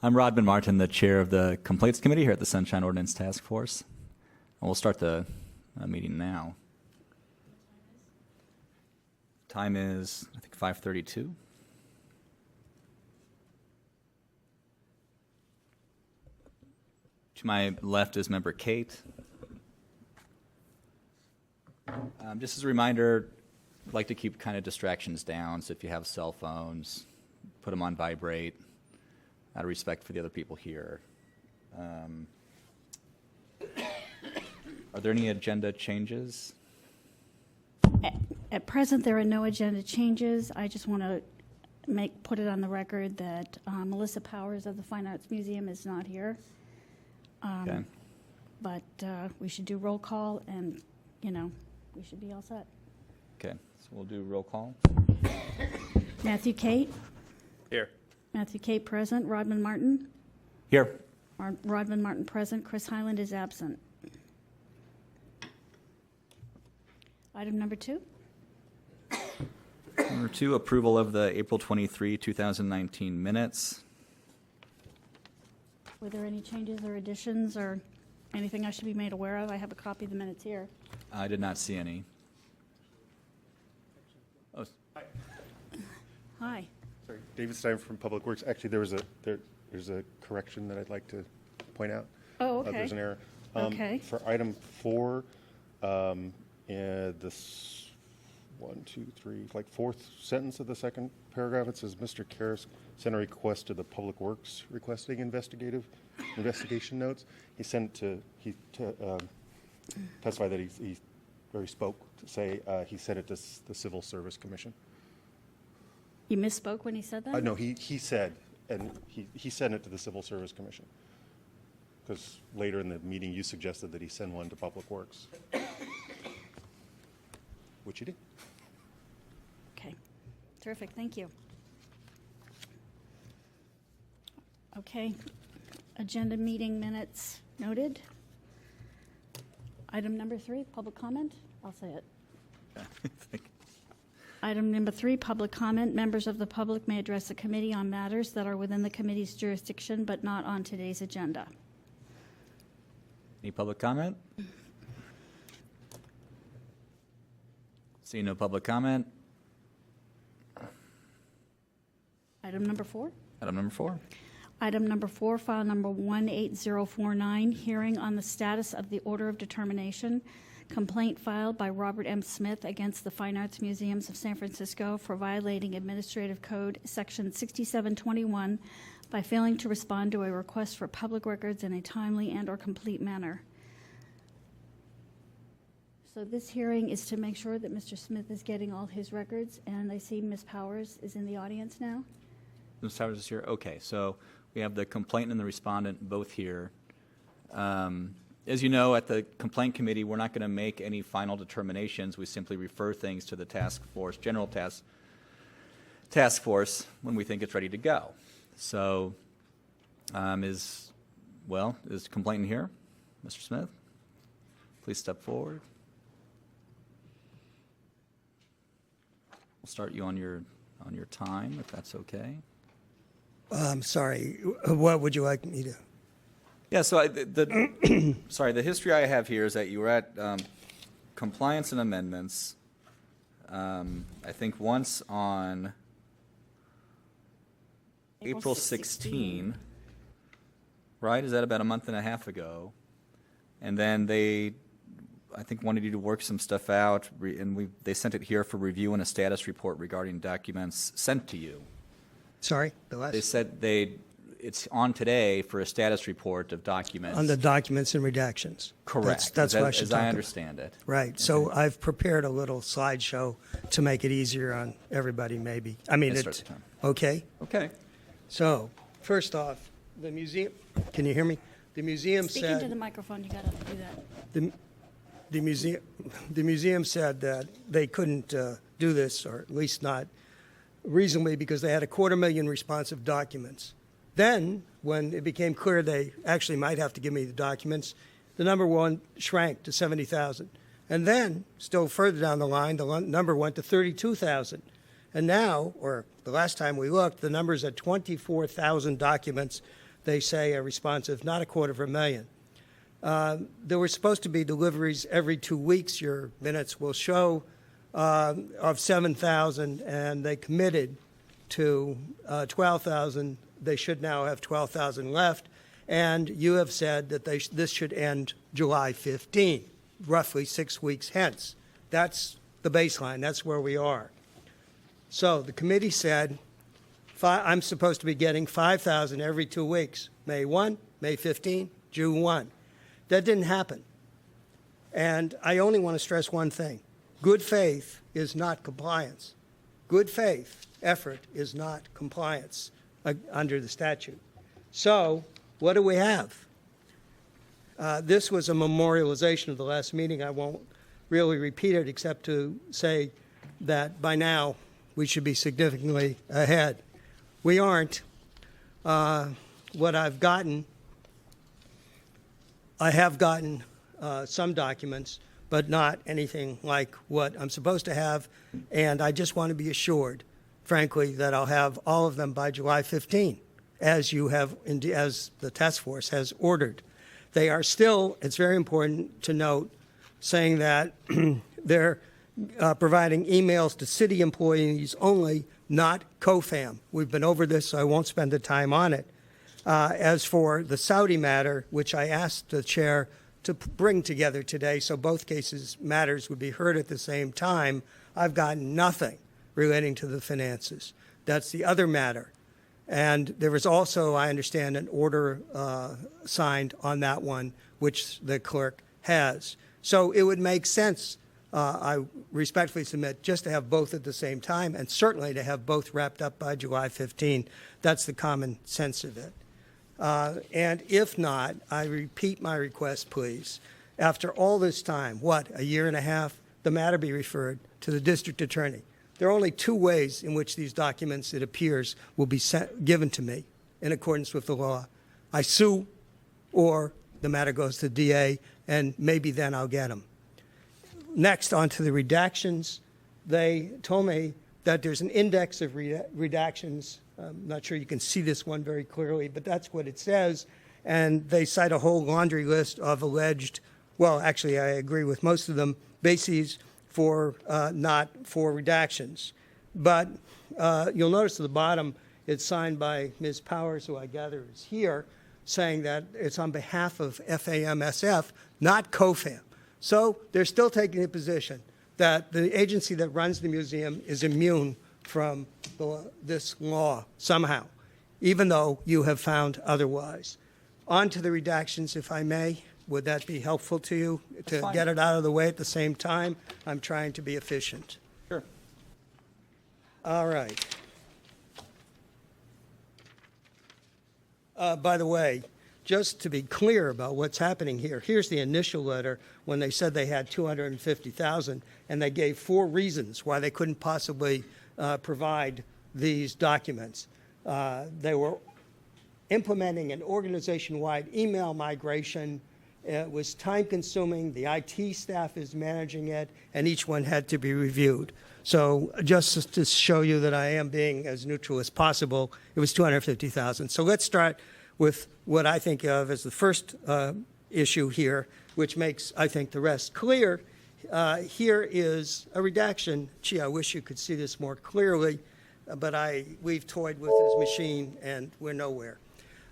I'm Rodman Martin, the chair of the Complaints Committee here at the Sunshine Ordinance Task Force. And we'll start the meeting now. Time is, I think, 5:32. To my left is Member Kate. Just as a reminder, I'd like to keep kind of distractions down, so if you have cell phones, put them on vibrate, out of respect for the other people here. Are there any agenda changes? At present, there are no agenda changes. I just want to put it on the record that Melissa Powers of the Fine Arts Museum is not here. Okay. But we should do roll call, and, we should be all set. Okay, so we'll do roll call. Matthew Kate? Here. Matthew Kate present. Rodman Martin? Here. Rodman Martin present. Chris Highland is absent. Item number 2. Number 2, approval of the April 23, 2019 minutes. Were there any changes or additions or anything I should be made aware of? I have a copy of the minutes here. I did not see any. Oh, Hi. Sorry, David Stein from Public Works. Actually, there's a correction that I'd like to point out. Oh, okay. There's an error. Okay. For item 4, this 1, 2, 3, like fourth sentence of the second paragraph, it says Mr. Karras sent a request to the Public Works requesting investigation notes. He testified that he spoke to say he sent it to the Civil Service Commission. You misspoke when he said that? No, he said, and he sent it to the Civil Service Commission. Because later in the meeting, you suggested that he send one to Public Works. Which he did. Okay. Terrific. Thank you. Okay. Agenda meeting minutes noted. Item number 3, public comment. I'll say it. Item number 3, public comment. Members of the public may address the committee on matters that are within the committee's jurisdiction but not on today's agenda. any public comment? See no public comment. Item number 4. Item number 4. Item number 4, file number 18049, hearing on the status of the order of determination, complaint filed by Robert M. Smith against the Fine Arts Museums of San Francisco for violating Administrative Code Section 6721 by failing to respond to a request for public records in a timely and/or complete manner. So this hearing is to make sure that Mr. Smith is getting all his records, and I see Ms. Powers is in the audience now. Ms. Towers is here. Okay, so we have the complainant and the respondent both here. As you know, at the complaint committee, we're not going to make any final determinations. We simply refer things to the task force, general task force, when we think it's ready to go. So, is the complainant here, Mr. Smith? Please step forward. We'll start you on your time, if that's okay. I'm sorry. What would you like me to? Yeah, so the history I have here is that you were at compliance and amendments, I think once on April 16, right? Is that about a month and a half ago? And then they, I think, wanted you to work some stuff out, and they sent it here for review and a status report regarding documents sent to you. Sorry, the last. They said it's on today for a status report of documents. On the documents and redactions. Correct. That's what I should as talk I about. understand it. Right. Okay. So I've prepared a little slideshow to make it easier on everybody, maybe. I mean, Start the time. Okay. Okay. So first off, the museum. Can you hear me? The museum Speaking said. to the microphone, you got to do that. The museum said that they couldn't do this, or at least not reasonably, because they had 250,000 responsive documents. Then, when it became clear they actually might have to give me the documents, the number one shrank to 70,000. And then, still further down the line, the number went to 32,000. And now, or the last time we looked, the number's at 24,000 documents they say a response of not 250,000. There were supposed to be deliveries every 2 weeks, your minutes will show, of 7,000, and they committed to 12,000. They should now have 12,000 left, and you have said that this should end July 15, roughly 6 weeks hence. That's the baseline. That's where we are. So the committee said, I'm supposed to be getting 5,000 every 2 weeks, May 1, May 15, June 1. That didn't happen. And I only want to stress one thing. Good faith is not compliance. Good faith effort is not compliance under the statute. So what do we have? This was a memorialization of the last meeting. I won't really repeat it except to say that by now we should be significantly ahead. We aren't. What I've gotten, I have gotten some documents, but not anything like what I'm supposed to have, and I just want to be assured, frankly, that I'll have all of them by July 15, as you have, as the task force has ordered. They are still, it's very important to note, saying that they're providing emails to city employees only, not COFAM. We've been over this, so I won't spend the time on it. As for the Saudi matter, which I asked the chair to bring together today so both matters would be heard at the same time, I've gotten nothing relating to the finances. That's the other matter. And there was also, I understand, an order signed on that one, which the clerk has. So it would make sense, I respectfully submit, just to have both at the same time, and certainly to have both wrapped up by July 15. That's the common sense of it. And if not, I repeat my request, please. After all this time, a year and a half, the matter be referred to the district attorney. There are only two ways in which these documents, it appears, will be given to me in accordance with the law. I sue, or the matter goes to DA, and maybe then I'll get them. Next, on to the redactions. They told me that there's an index of redactions. I'm not sure you can see this one very clearly, but that's what it says. And they cite a whole laundry list of alleged, well, actually, I agree with most of them, bases for not for redactions. But you'll notice at the bottom, it's signed by Ms. Powers, who I gather is here, saying that it's on behalf of FAMSF, not COFAM. So they're still taking the position that the agency that runs the museum is immune from this law somehow, even though you have found otherwise. On to the redactions, if I may. Would that be helpful to you to get it out of the way at the same time? I'm trying to be efficient. Sure. All right. By the way, just to be clear about what's happening here, here's the initial letter when they said they had 250,000, and they gave 4 reasons why they couldn't possibly provide these documents. They were implementing an organization-wide email migration. It was time-consuming. The IT staff is managing it, and each one had to be reviewed. So just to show you that I am being as neutral as possible, it was 250,000. So let's start with what I think of as the first issue here, which makes, I think, the rest clear. Here is a redaction. Gee, I wish you could see this more clearly, but we've toyed with this machine, and we're nowhere.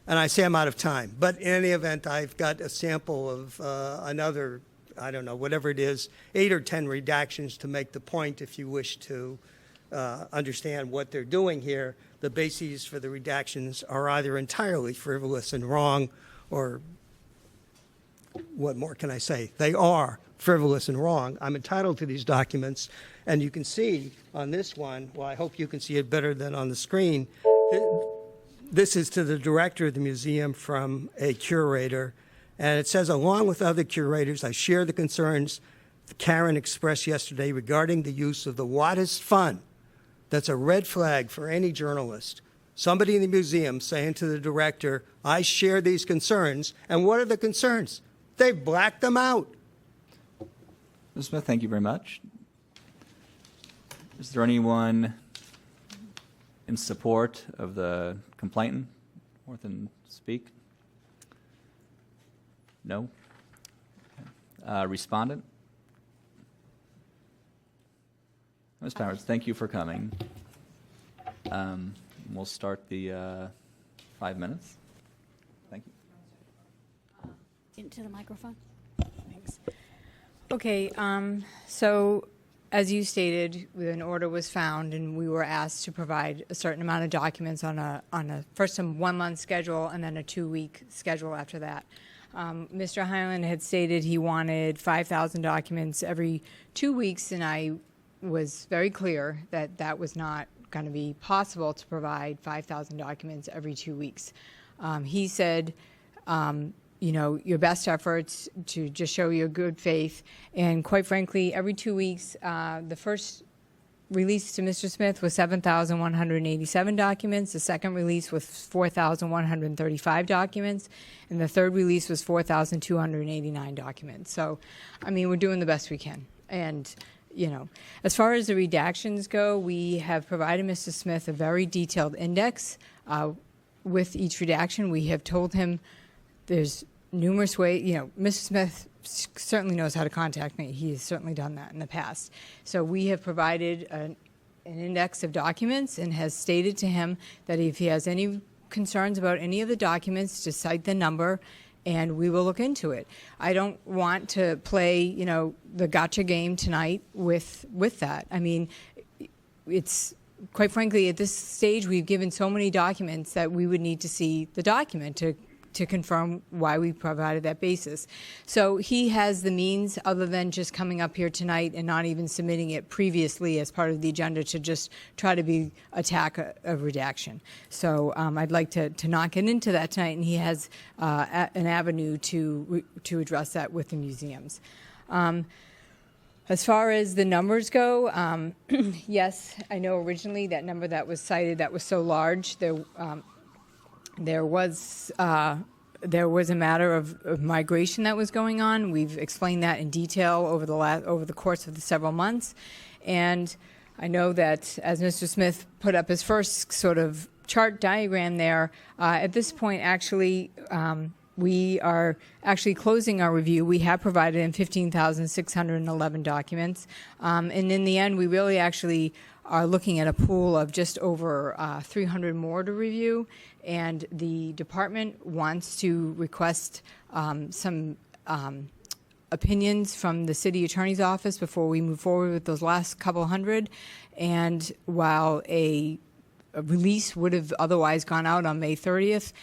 And I say I'm out of time. But in any event, I've got a sample of another, I don't know, whatever it is, 8 or 10 redactions to make the point if you wish to understand what they're doing here. The bases for the redactions are either entirely frivolous and wrong, or what more can I say? They are frivolous and wrong. I'm entitled to these documents. And you can see on this one, well, I hope you can see it better than on the screen, this is to the director of the museum from a curator, and it says, along with other curators, I share the concerns Karen expressed yesterday regarding the use of the Wattis Fund. That's a red flag for any journalist. Somebody in the museum saying to the director, I share these concerns, and what are the concerns? They blacked them out. Ms. Smith, thank you very much. Is there anyone in support of the complainant more than speak? No? Respondent? Ms. Powers, thank you for coming. We'll start the 5 minutes. Thank you. Into the microphone. Thanks. Okay, so as you stated, an order was found, and we were asked to provide a certain amount of documents on a first a 1 month schedule and then a 2 week schedule after that. Mr. Highland had stated he wanted 5,000 documents every 2 weeks, and I was very clear that that was not going to be possible to provide 5,000 documents every 2 weeks. He said, you know, your best efforts to just show your good faith. And quite frankly, every 2 weeks, the first release to Mr. Smith was 7,187 documents. The second release was 4,135 documents. And the third release was 4,289 documents. So, I mean, we're doing the best we can. And, you know, as far as the redactions go, we have provided Mr. Smith a very detailed index with each redaction. We have told him there's numerous ways, you know, Mr. Smith certainly knows how to contact me. He has certainly done that in the past. So we have provided an index of documents and has stated to him that if he has any concerns about any of the documents, to cite the number, and we will look into it. I don't want to play, you know, the gotcha game tonight with that. I mean, it's quite frankly, at this stage, we've given so many documents that we would need to see the document to confirm why we provided that basis. So he has the means, other than just coming up here tonight and not even submitting it previously as part of the agenda, to just try to attack a redaction. So I'd like to not get into that tonight, and he has an avenue to address that with the museums. As far as the numbers go, yes, I know originally that number that was cited, that was so large, there was a matter of migration that was going on. We've explained that in detail over the course of the several months, and I know that as Mr. Smith put up his first sort of chart diagram there, at this point, actually, we are actually closing our review. We have provided in 15,611 documents, and in the end, we really actually are looking at a pool of just over 300 more to review, and the department wants to request some opinions from the city attorney's office before we move forward with those last couple hundred. And while a release would have otherwise gone out on May 30th,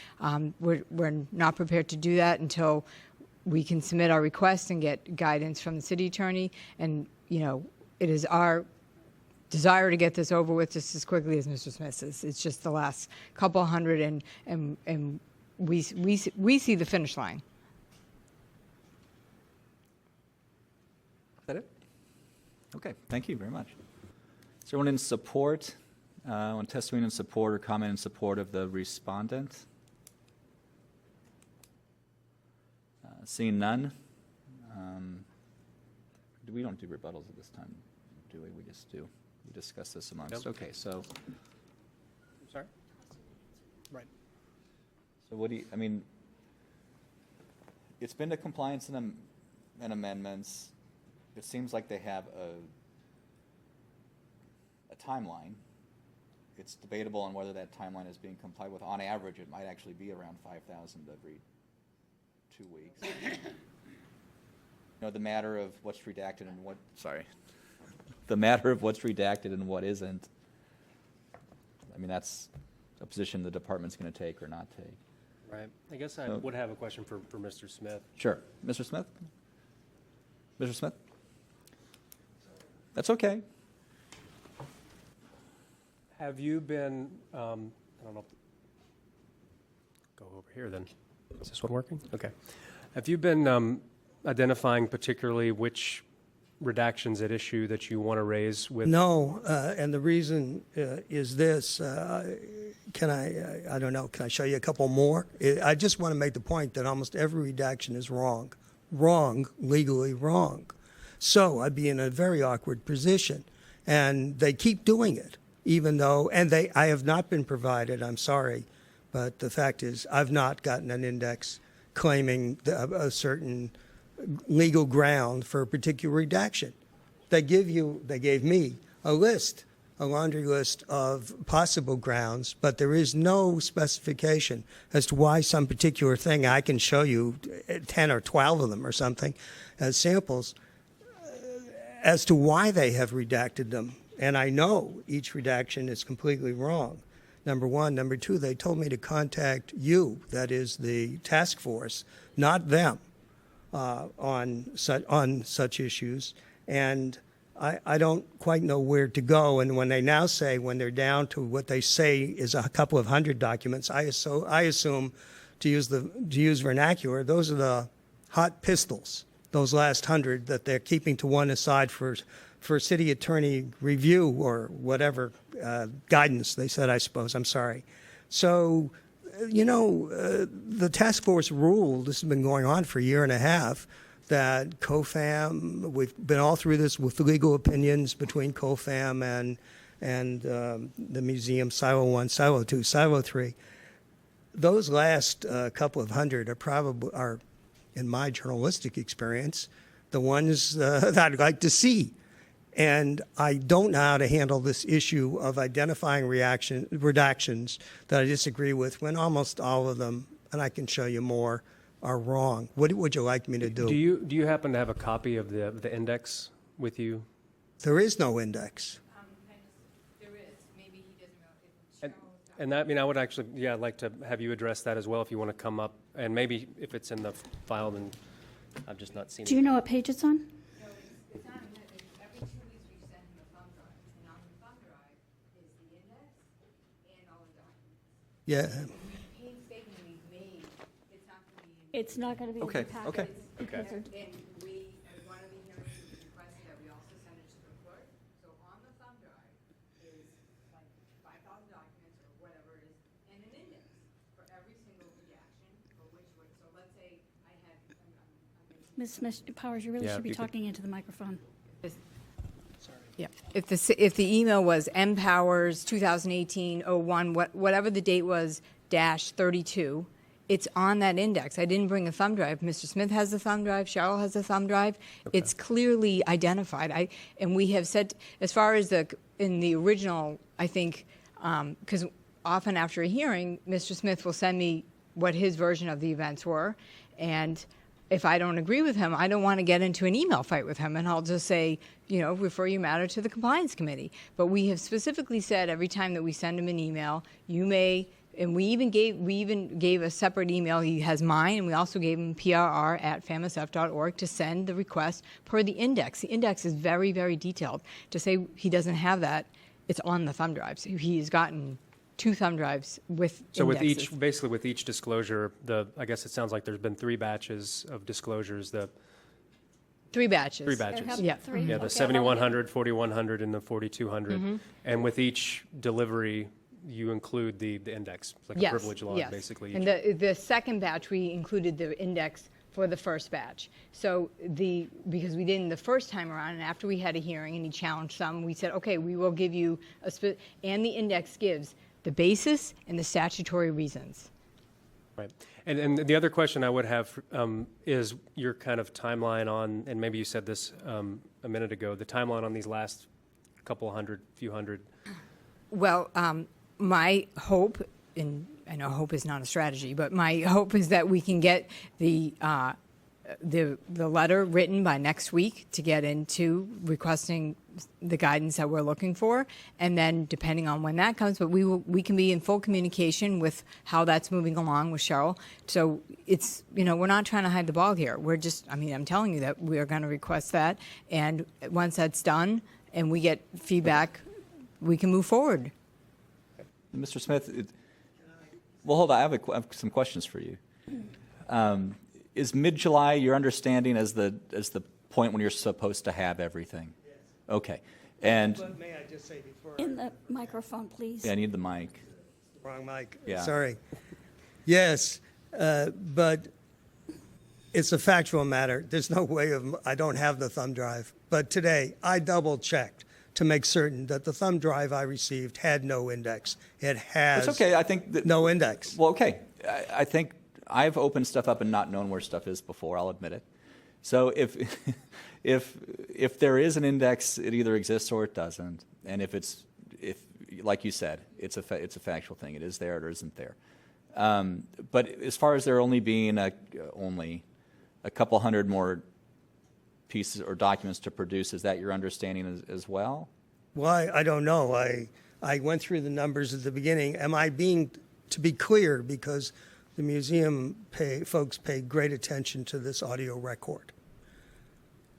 we're not prepared to do that until we can submit our request and get guidance from the city attorney. And, you know, it is our desire to get this over with just as quickly as Mr. Smith says. It's just the last couple hundred, and we see the finish line. Is that it? Okay, thank you very much. Is there anyone in support, on testimony in support or comment in support of the respondent? Seeing none. We don't do rebuttals at this time, do we? We just do. We discuss this amongst. Nope. Okay, so. Sorry? Right. So what do you, I mean, it's been to compliance and amendments. It seems like they have a timeline. It's debatable on whether that timeline is being complied with. On average, it might actually be around 5,000 every 2 weeks. You know, the matter of what's redacted and what, the matter of what's redacted and what isn't. I mean, that's a position the department's going to take or not take. Right. I guess I would have a question for Mr. Smith. Sure. Mr. Smith? Mr. Smith? That's okay. Have you been, I don't know, go over here then. Is this one working? Okay. Have you been identifying particularly which redactions at issue that you want to raise with? No, and the reason is this. Can I don't know, can I show you a couple more? I just want to make the point that almost every redaction is wrong. Wrong, legally wrong. So I'd be in a very awkward position. And they keep doing it, even though, I have not been provided, I'm sorry, but the fact is I've not gotten an index claiming a certain legal ground for a particular redaction. They gave me a list, a laundry list of possible grounds, but there is no specification as to why some particular thing. I can show you 10 or 12 of them or something as samples as to why they have redacted them. And I know each redaction is completely wrong. Number one. Number two, they told me to contact you, that is the task force, not them, on such issues. And I don't quite know where to go. And when they now say, when they're down to what they say is a couple of hundred documents, I assume, to use vernacular, those are the hot pistols, those last 100 that they're keeping to one aside for city attorney review or whatever guidance they said, I suppose. I'm sorry. So, the task force ruled, this has been going on for a year and a half, that COFAM, we've been all through this with the legal opinions between COFAM and the museum, Silo 1, Silo 2, Silo 3. Those last couple of hundred are, in my journalistic experience, the ones that I'd like to see. And I don't know how to handle this issue of identifying redactions that I disagree with when almost all of them, and I can show you more, are wrong. What would you like me to do? Do you happen to have a copy of the index with you? There is no index. There is. Maybe he doesn't know. And that, I would actually, I'd like to have you address that as well if you want to come up. And maybe if it's in the file, then I've just not seen it. Do you know what page it's on? No, it's not. Every 2 weeks we send him a thumb drive, and on the thumb drive is the index and all the documents. Yeah. Painstakingly made. It's not going to be. It's not going to be in Okay, the packet. okay. because And we, at one of the hearings, we requested that we also send it to the clerk. So on the thumb drive is like 5,000 documents or whatever it is, and an index for every single redaction for which one. So let's say I had. Ms. Powers, you really Yeah, should be if you could- talking into the microphone. Yeah. If the email was mpowers 2018-01, whatever the date was -32. It's on that index. I didn't bring a thumb drive. Mr. Smith has the thumb drive. Cheryl has the thumb drive. It's clearly identified. And we have said, as far as in the original, I think, because often after a hearing, Mr. Smith will send me what his version of the events were, and if I don't agree with him, I don't want to get into an email fight with him, and I'll just say, refer your matter to the compliance committee. But we have specifically said every time that we send him an email, you may. And we even gave a separate email. He has mine, and we also gave him prr@famisf.org to send the request per the index. The index is very, very detailed. To say he doesn't have that, it's on the thumb drives. He's gotten 2 thumb drives with So indexes. with each disclosure, I guess it sounds like there's been 3 batches of disclosures. 3 batches. 3 batches. Have Yeah. three? Yeah, the Okay. 7100, 4100, and the 4200. Mm-hmm. And with each delivery, you include the index, like Yes, a privilege log, yes. basically. And the second batch, we included the index for the first batch. So because we didn't the first time around, and after we had a hearing and he challenged some, we said, okay, we will give you and the index gives the basis and the statutory reasons. Right. And the other question I would have is your kind of timeline on, and maybe you said this a minute ago, the timeline on these last few hundred. Well, my hope, and I know hope is not a strategy, but my hope is that we can get the letter written by next week to get into requesting the guidance that we're looking for, and then depending on when that comes, but we can be in full communication with how that's moving along with Cheryl. So it's, we're not trying to hide the ball here. We're just, I'm telling you that we are going to request that, and once that's done and we get feedback, we can move forward. Mr. Smith, well, hold on. I have some questions for you. Is mid-July your understanding as the point when you're supposed to have everything? Yes. Okay. And But may I just say before? In the microphone, please. yeah, I need the mic. Wrong mic. Yeah. Sorry. Yes, but it's a factual matter. There's no way I don't have the thumb drive. But today, I double-checked to make certain that the thumb drive I received had no index. It has It's okay. I think that, no index. well, okay. I think I've opened stuff up and not known where stuff is before, I'll admit it. So if, if there is an index, it either exists or it doesn't. And if like you said, it's a factual thing. It is there or it isn't there. But as far as there only being only a couple hundred more pieces or documents to produce, is that your understanding as well? Well, I don't know. I went through the numbers at the beginning. Am I being, to be clear, because the museum folks pay great attention to this audio record.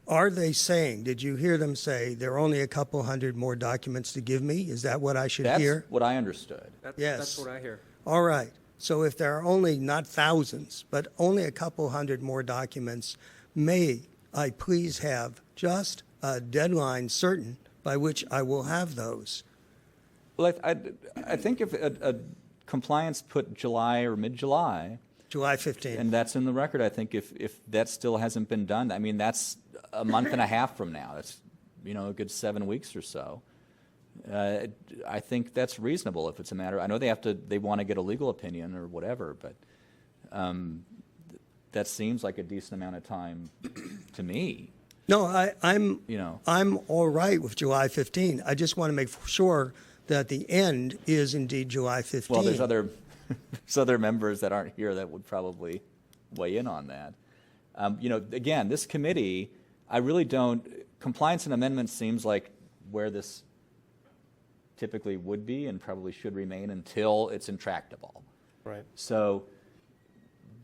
Are they saying, did you hear them say, there are only a couple hundred more documents to give me? Is that what I should hear? That's what I understood. Yes. That's what I hear. All right. So if there are only, not thousands, but only a couple hundred more documents, may I please have just a deadline certain by which I will have those? Well, I think if a compliance put July or mid-July, July 15th. and that's in the record, I think if that still hasn't been done, I mean, that's a month and a half from now. That's, a good 7 weeks or so. I think that's reasonable if it's a matter. I know they want to get a legal opinion or whatever, but that seems like a decent amount of time to me. No, I'm You I'm all right with July 15. I just want to make sure that the end is indeed July 15. Well, there's other members that aren't here that would probably weigh in on that. Again, this committee, I really don't. Compliance and amendments seems like where this typically would be and probably should remain until it's intractable. Right. So,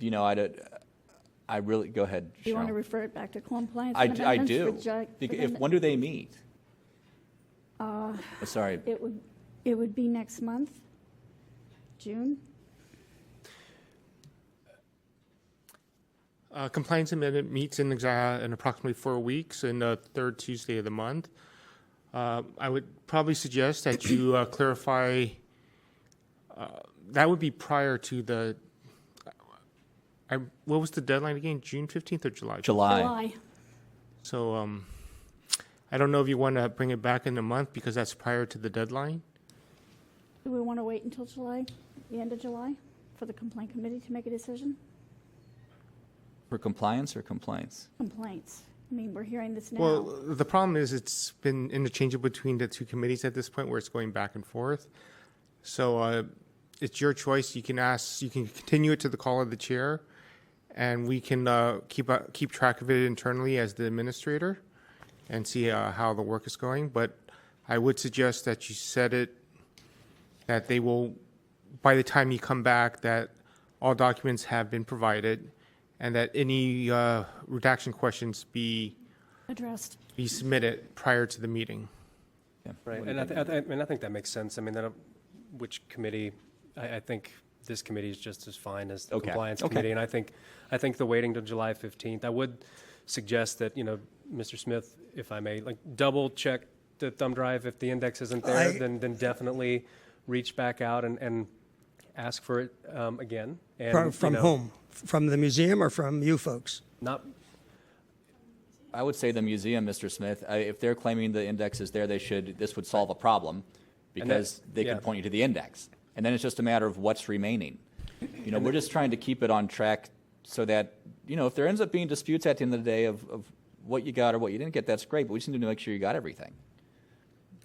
I really go ahead. Do you want to Cheryl. refer it back to compliance I and amendments? do. for When do they meet? Sorry. It would be next month, June. Compliance amendment meets in approximately 4 weeks, in the third Tuesday of the month. I would probably suggest that you clarify. That would be prior to the. What was the deadline again? June 15th or July? July. So I don't know if you want to bring it back in a month because that's prior to the deadline. Do we want to wait until July, the end of July, for the complaint committee to make a decision? For compliance or complaints? Complaints. I mean, we're hearing this now. Well, the problem is it's been interchangeable between the two committees at this point where it's going back and forth. So it's your choice. You can continue it to the call of the chair, and we can keep track of it internally as the administrator and see how the work is going. But I would suggest that you set it that they will, by the time you come back, that all documents have been provided and that any redaction questions be submitted prior to the meeting. Yeah. Right, What do and you I think that makes sense. I mean, which committee? I think this committee is just as fine as the Okay. compliance Okay. committee, and I think the waiting till July 15th. I would suggest that Mr. Smith, if I may, double check the thumb drive. If the index isn't there, then definitely reach back out and ask for it again. And From whom? From the museum or from you folks? Not. I would say the museum, Mr. Smith, if they're claiming the index is there, this would solve a problem because they can point you to the index. And then it's just a matter of what's remaining. We're just trying to keep it on track so that, if there ends up being disputes at the end of the day of what you got or what you didn't get, that's great, but we just need to make sure you got everything.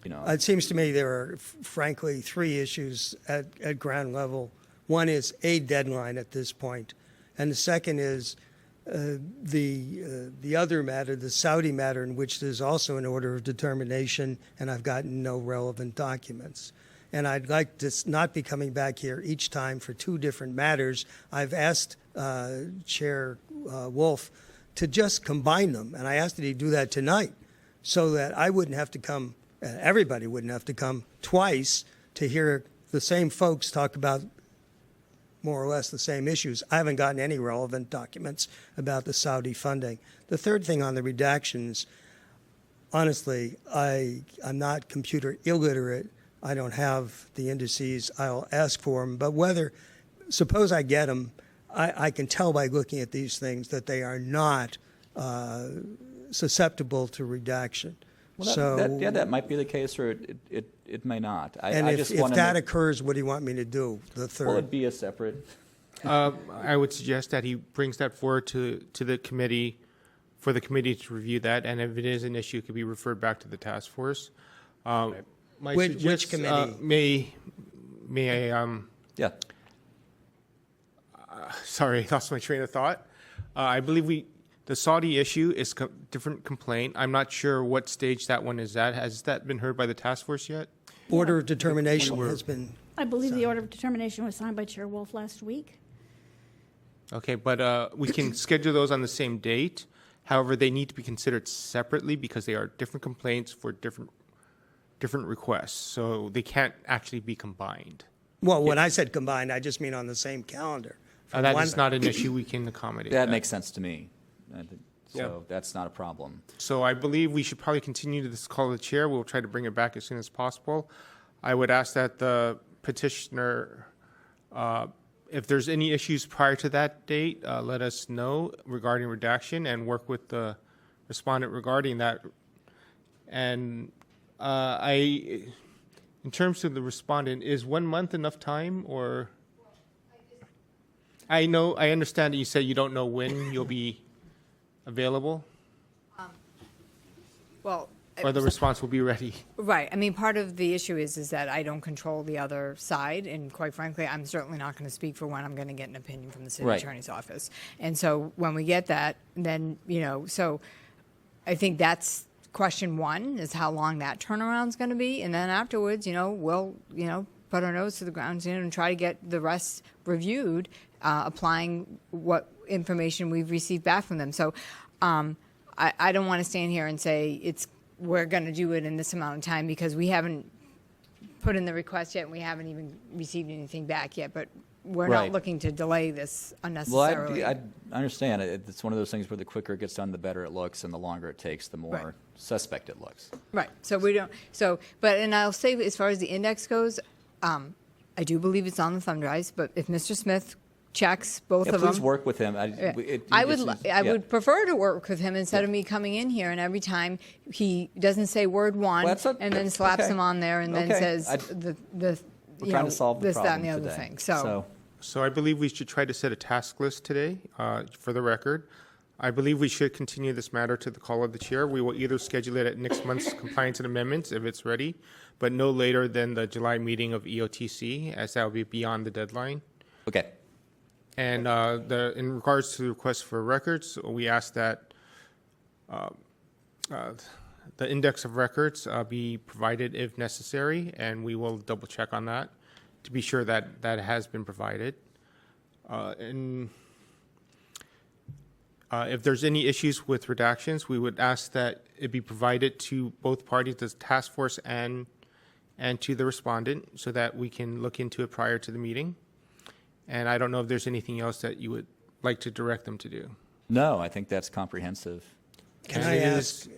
It seems to me there are, frankly, three issues at ground level. One is a deadline at this point, and the second is the other matter, the Saudi matter, in which there's also an order of determination, and I've gotten no relevant documents. And I'd like to not be coming back here each time for two different matters. I've asked Chair Wolf to just combine them, and I asked that he do that tonight so that I wouldn't have to come, everybody wouldn't have to come twice to hear the same folks talk about more or less the same issues. I haven't gotten any relevant documents about the Saudi funding. The third thing on the redactions, honestly, I'm not computer illiterate. I don't have the indices. I'll ask for them. But suppose I get them, I can tell by looking at these things that they are not susceptible to redaction. Well, that might be the case, or it may not. If that occurs, what do you want me to do? The third. Well, it'd be a separate. I would suggest that he brings that forward to the committee, for the committee to review that, and if it is an issue, it could be referred back to the task force. Which committee? May I, Yeah. sorry, I lost my train of thought. I believe the Saudi issue is different complaint. I'm not sure what stage that one is at. Has that been heard by the task force yet? Order of determination has been, I believe the order of determination was signed by Chair Wolf last week. Okay, but we can schedule those on the same date. However, they need to be considered separately because they are different complaints for different requests. So they can't actually be combined. well, when I said combined, I just mean on the same calendar. That is not an issue. We can accommodate That makes sense to me. So Yeah. that's not a problem. So I believe we should probably continue to this call of the chair. We'll try to bring it back as soon as possible. I would ask that the petitioner, if there's any issues prior to that date, let us know regarding redaction and work with the respondent regarding that. And in terms of the respondent, is 1 month enough time, or? I understand that you said you don't know when you'll be available, Well, or the response will be ready. right. I mean, part of the issue is that I don't control the other side, and quite frankly, I'm certainly not going to speak for when I'm going to get an opinion from the city Right. attorney's office. And so when we get that, then, so I think that's question one, is how long that turnaround's going to be. And then afterwards, we'll, put our nose to the ground and try to get the rest reviewed, applying what information we've received back from them. So I don't want to stand here and say we're going to do it in this amount of time, because we haven't put in the request yet and we haven't even received anything back yet. But we're Right. not looking to delay this Well, unnecessarily. I understand. It's one of those things where the quicker it gets done, the better it looks, and the longer it takes, the more Right. suspect it looks. Right. So we don't. And I'll say, as far as the index goes, I do believe it's on the thumb drives. But if Mr. Smith checks both Yeah, of please them, work with him. I would prefer to work with him instead of me coming in here and every time he doesn't say word one, Well, and then slaps okay. him on there and then Okay. says We're trying to solve the this, that, problem and the other today. thing. So So I believe we should try to set a task list today, for the record. I believe we should continue this matter to the call of the chair. We will either schedule it at next month's compliance and amendments if it's ready, but no later than the July meeting of EOTC, as that will be beyond the deadline. Okay. And in regards to the request for records, we ask that the index of records be provided if necessary, and we will double check on that to be sure that that has been provided. And if there's any issues with redactions, we would ask that it be provided to both parties, the task force and to the respondent, so that we can look into it prior to the meeting. And I don't know if there's anything else that you would like to direct them to do. No, I think that's comprehensive. Can And I it ask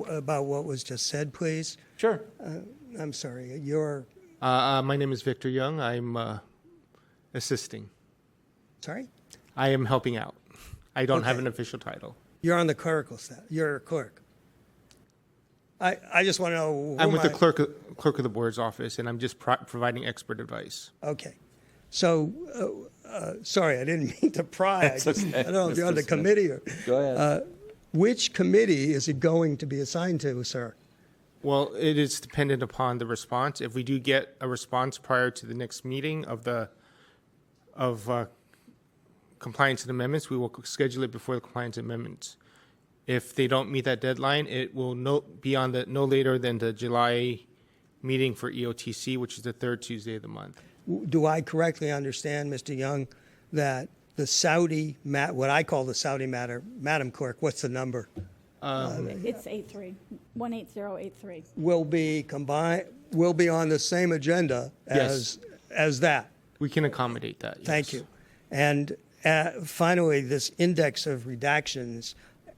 about what was just said, please? Sure. I'm sorry, you're, My name is Victor Young. I'm assisting. sorry? I am helping out. I don't have Okay. an official title. You're on the clerical staff, you're a clerk. I just want to know. who I'm with the am I- clerk of the board's office, and I'm just providing expert advice. Okay. So, sorry, I didn't mean to pry. That's okay, I don't know if you're on the Mr. Smith. committee or. Go ahead. Which committee is it going to be assigned to, sir? Well, it is dependent upon the response. If we do get a response prior to the next meeting of compliance and amendments, we will schedule it before the compliance amendments. If they don't meet that deadline, it will be on no later than the July meeting for EOTC, which is the third Tuesday of the month. Do I correctly understand, Mr. Young, that the Saudi, what I call the Saudi matter, Madam Clerk, what's the number? it's 18083. Will be combined, will be on the same agenda Yes. as that? We can accommodate that. Thank yes. you. And finally, this index of redactions,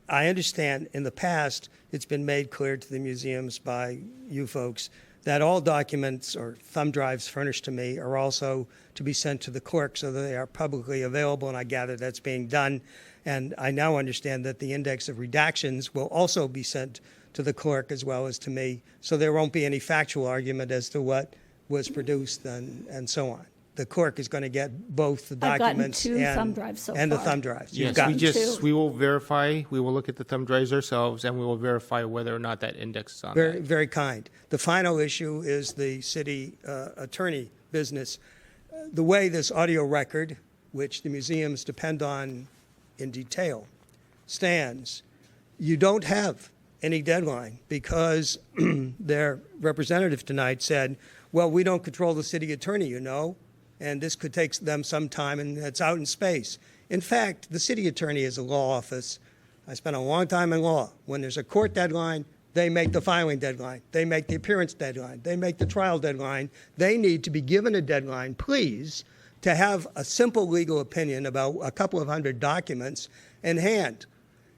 I understand in the past, it's been made clear to the museums by you folks that all documents or thumb drives furnished to me are also to be sent to the clerk so that they are publicly available, and I gather that's being done. And I now understand that the index of redactions will also be sent to the clerk as well as to me, so there won't be any factual argument as to what was produced and so on. the clerk is going to get both the I've gotten documents 2 and thumb drives so and the far. thumb drives. You've Yes, gotten two. we will verify, we will look at the thumb drives ourselves, and we will verify whether or not that index is on Very, that. very kind. The final issue is the city attorney business. The way this audio record, which the museums depend on in detail, stands, you don't have any deadline because their representative tonight said, well, we don't control the city attorney, you know, and this could take them some time and it's out in space. In fact, the city attorney is a law office. I spent a long time in law. When there's a court deadline, they make the filing deadline. They make the appearance deadline. They make the trial deadline. They need to be given a deadline, please, to have a simple legal opinion about a couple of hundred documents in hand.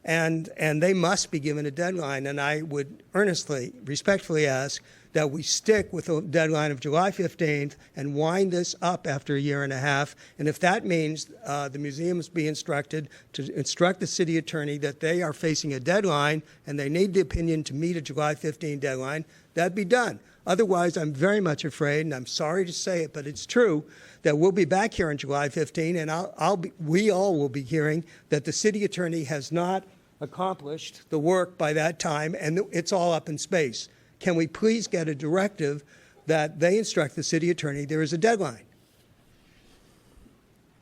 And they must be given a deadline. And I would earnestly, respectfully ask that we stick with a deadline of July 15th and wind this up after a year and a half. And if that means the museums be instructed to instruct the city attorney that they are facing a deadline and they need the opinion to meet a July 15 deadline, that'd be done. Otherwise, I'm very much afraid, and I'm sorry to say it, but it's true, that we'll be back here on July 15, and we all will be hearing that the city attorney has not accomplished the work by that time, and it's all up in space. Can we please get a directive that they instruct the city attorney there is a deadline?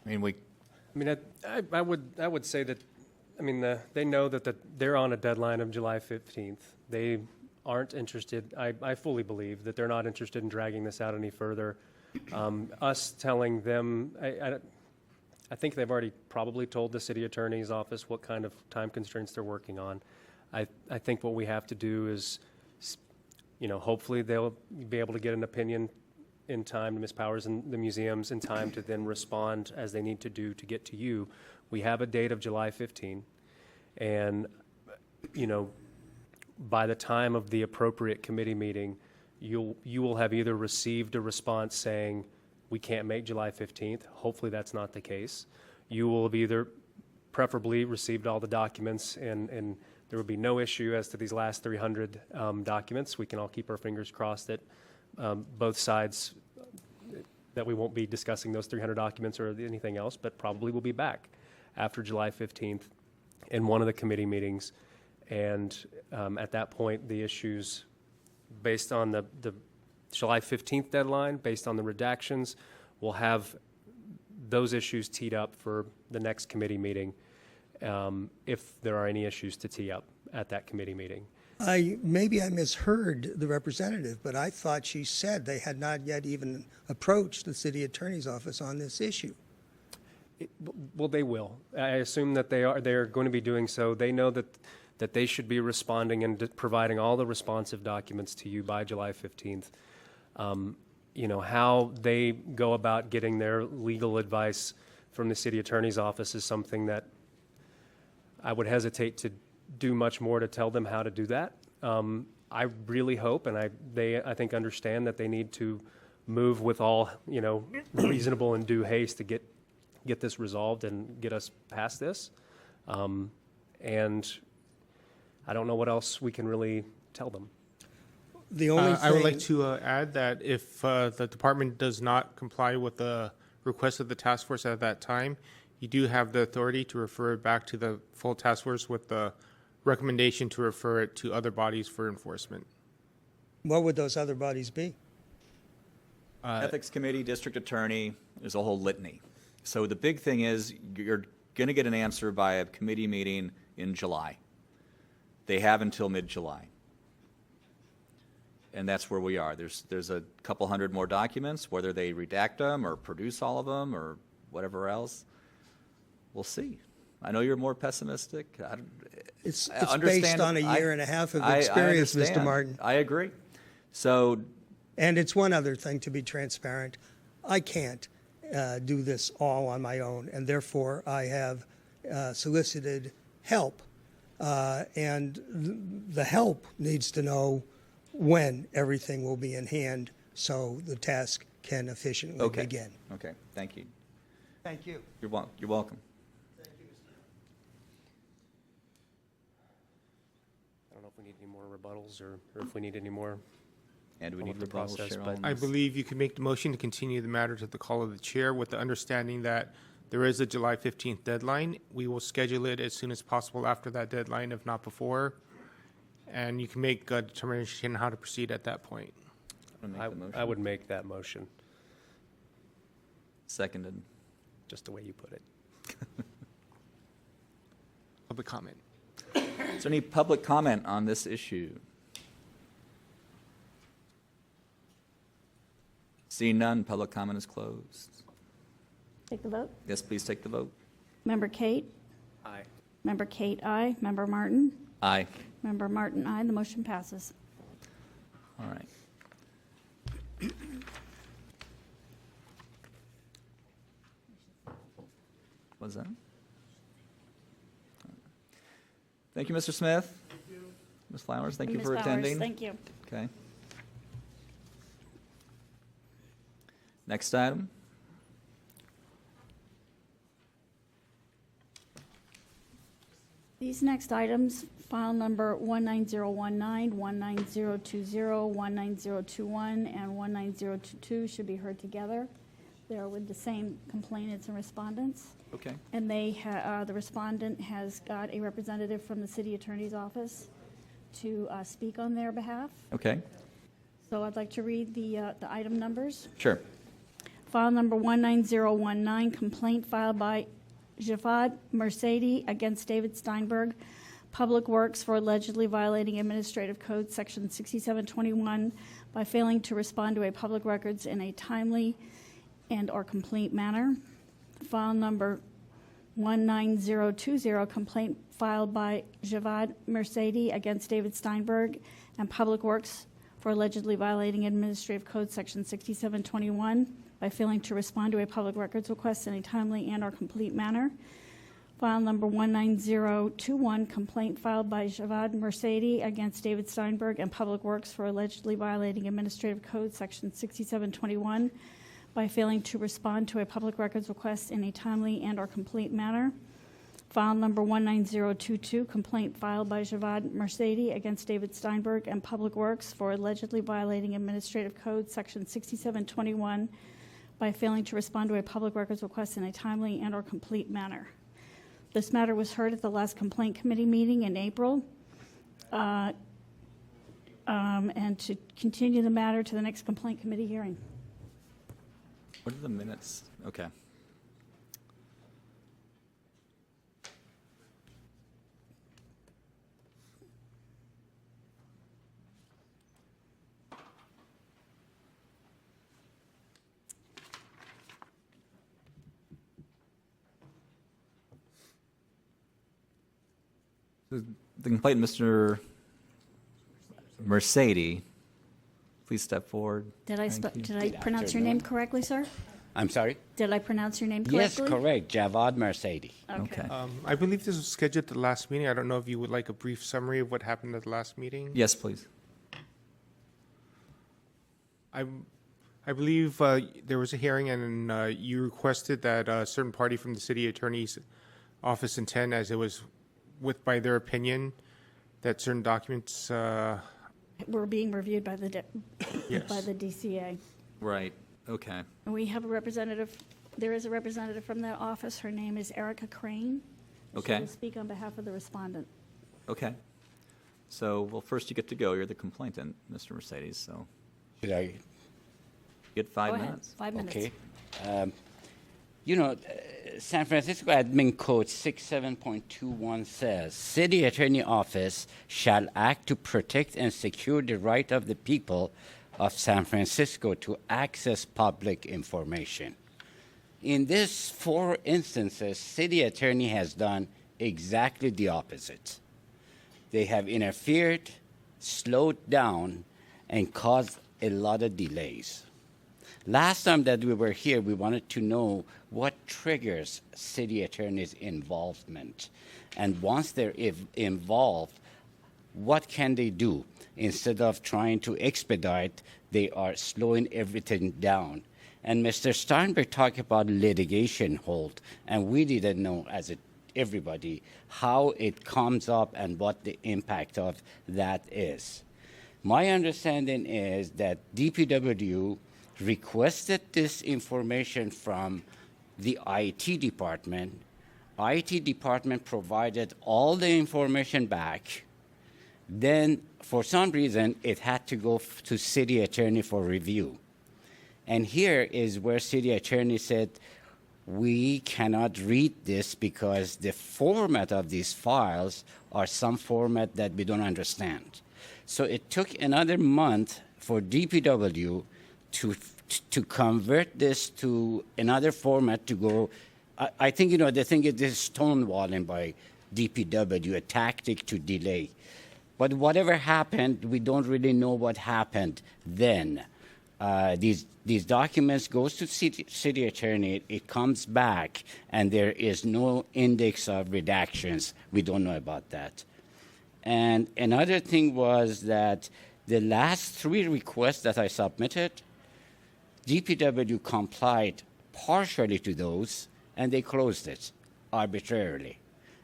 I mean, I would say that, I mean, they know that they're on a deadline of July 15th. They aren't interested, I fully believe that they're not interested in dragging this out any further. Us telling them, I think they've already probably told the city attorney's office what kind of time constraints they're working on. I think what we have to do is, hopefully they'll be able to get an opinion in time to Ms. Powers and the museums in time to then respond as they need to do to get to you. We have a date of July 15, and, by the time of the appropriate committee meeting, you will have either received a response saying, we can't make July 15th. Hopefully that's not the case. You will have either preferably received all the documents and there will be no issue as to these last 300 documents. We can all keep our fingers crossed that both sides, that we won't be discussing those 300 documents or anything else, but probably we'll be back after July 15th in one of the committee meetings. And at that point, the issues based on the July 15th deadline, based on the redactions, we'll have those issues teed up for the next committee meeting if there are any issues to tee up at that committee meeting. Maybe I misheard the representative, but I thought she said they had not yet even approached the city attorney's office on this issue. Well, they will. I assume that they're going to be doing so. They know that they should be responding and providing all the responsive documents to you by July 15th. How they go about getting their legal advice from the city attorney's office is something that I would hesitate to do much more to tell them how to do that. I really hope, and they I think understand that they need to move with all reasonable and due haste to get this resolved and get us past this. And I don't know what else we can really tell them. The only thing I would like to add that if the department does not comply with the request of the task force at that time, you do have the authority to refer it back to the full task force with the recommendation to refer it to other bodies for enforcement. What would those other bodies be? Ethics Committee, District Attorney, there's a whole litany. So the big thing is you're going to get an answer by a committee meeting in July. They have until mid-July. And that's where we are. There's a couple hundred more documents, whether they redact them or produce all of them or whatever else. We'll see. I know you're more pessimistic. It's based on a year and a half of experience, I Mr. understand. Martin. I agree. So, And it's one other thing, to be transparent. I can't do this all on my own, and therefore I have solicited help. And the help needs to know when everything will be in hand so the task can efficiently begin. Okay, thank you. Thank you. You're welcome. I don't know if we need any more rebuttals or if we need any more And we Or need what the rebuttal, process, Cheryl, but- on I this? believe you can make the motion to continue the matter to the call of the chair with the understanding that there is a July 15th deadline. We will schedule it as soon as possible after that deadline, if not before. And you can make a determination how to proceed at that point. I'm gonna I, make the motion. I would make that motion, Seconded. just the way you put it. Public comment. Is there any public comment on this issue? Seeing none, public comment is closed. Take the vote. Yes, please take the vote. Member Kate? Aye. Member Kate, aye. Member Martin? Aye. Member Martin, aye. The motion passes. All right. What's that? Thank you, Mr. Smith. Thank you. Ms. Flowers, thank you Ms. for Bowers, attending. Thank you. Okay. Next item. These next items, file number 19019, 19020, 19021, and 19022 should be heard together. They're with the same complainants and respondents. Okay. And the respondent has got a representative from the city attorney's office to speak on their behalf. Okay. So I'd like to read the item numbers. Sure. File number 19019, complaint filed by Javad Mercedes against David Steinberg, Public Works, for allegedly violating Administrative Code Section 6721 by failing to respond to a public records in a timely and/or complete manner. File number 19020, complaint filed by Javad Mercedes against David Steinberg and Public Works for allegedly violating Administrative Code Section 6721 by failing to respond to a public records request in a timely and/or complete manner. File number 19021, complaint filed by Javad Mercedes against David Steinberg and Public Works for allegedly violating Administrative Code Section 6721 by failing to respond to a public records request in a timely and/or complete manner. File number 19022, complaint filed by Javad Mercedes against David Steinberg and Public Works for allegedly violating Administrative Code Section 6721 by failing to respond to a public records request in a timely and/or complete manner. This matter was heard at the last complaint committee meeting in April. And to continue the matter to the next complaint committee hearing. What are the minutes? Okay. The complainant, Mr. Mercedes, please step forward. Did Thank you. did I pronounce your name correctly, sir? I'm sorry? Did I pronounce your name Yes, correctly? correct. Javad Mercedes. Okay. I believe this was scheduled at the last meeting. I don't know if you would like a brief summary of what happened at the last meeting. Yes, please. I believe there was a hearing, and you requested that a certain party from the city attorney's office intend, as it was by their opinion, that certain documents. We're being reviewed by the Yes. by the DCA. Right. Okay. And we have a representative, there is a representative from that office. Her name is Erica Crane. She Okay. will speak on behalf of the respondent. Okay. So, well, first you get to go. You're the complainant, Mr. Mercedes, so Should I? you get 5 Go ahead. minutes. 5 minutes. Okay. San Francisco Admin Code 67.21 says, City Attorney Office shall act to protect and secure the right of the people of San Francisco to access public information. In these 4 instances, City Attorney has done exactly the opposite. They have interfered, slowed down, and caused a lot of delays. Last time that we were here, we wanted to know what triggers city attorney's involvement. And once they're involved, what can they do? Instead of trying to expedite, they are slowing everything down. And Mr. Steinberg talked about litigation hold, and we didn't know, as everybody, how it comes up and what the impact of that is. My understanding is that DPW requested this information from the IT department. IT department provided all the information back. Then, for some reason, it had to go to city attorney for review. And here is where city attorney said, we cannot read this because the format of these files are some format that we don't understand. So it took another month for DPW to convert this to another format to go. I think, the thing is this stonewalling by DPW, a tactic to delay. But whatever happened, we don't really know what happened then. These documents goes to city attorney, it comes back, and there is no index of redactions. We don't know about that. And another thing was that the last 3 requests that I submitted, DPW complied partially to those, and they closed it arbitrarily.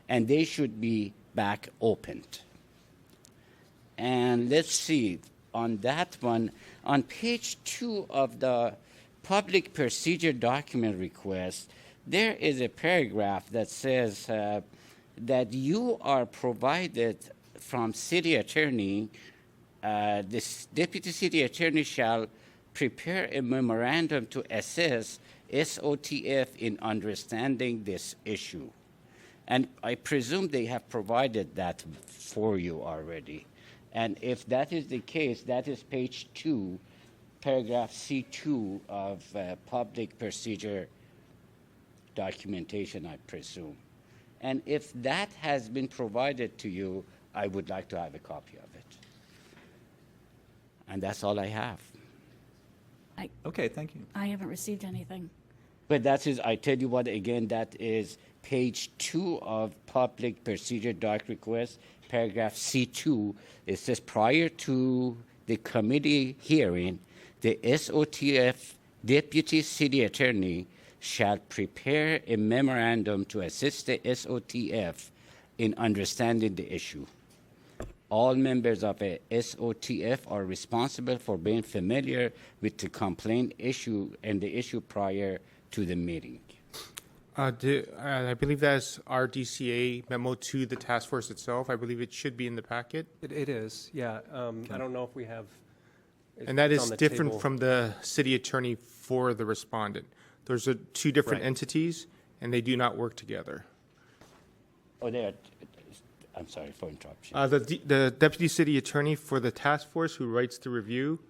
And they should be back opened. And let's see, on that one, on page 2 of the public procedure document request, there is a paragraph that says that you are provided from city attorney, this deputy city attorney shall prepare a memorandum to assess SOTF in understanding this issue. And I presume they have provided that for you already. And if that is the case, that is page 2, paragraph C2 of public procedure documentation, I presume. And if that has been provided to you, I would like to have a copy of it. And that's all I have. Okay, thank you. I haven't received anything. But that is, I tell you what, again, that is page 2 of public procedure doc request, paragraph C2. It says prior to the committee hearing, the SOTF deputy city attorney shall prepare a memorandum to assist the SOTF in understanding the issue. All members of a SOTF are responsible for being familiar with the complaint issue and the issue prior to the meeting. I believe that's our DCA memo to the task force itself. I believe it should be in the packet. It is, yeah. I don't know if we have. And that it's is on the different table. from the city attorney for the respondent. Those are 2 different Right. entities, and they do not work together. Oh, they are. I'm sorry for interruption. The deputy city attorney for the task force who writes the review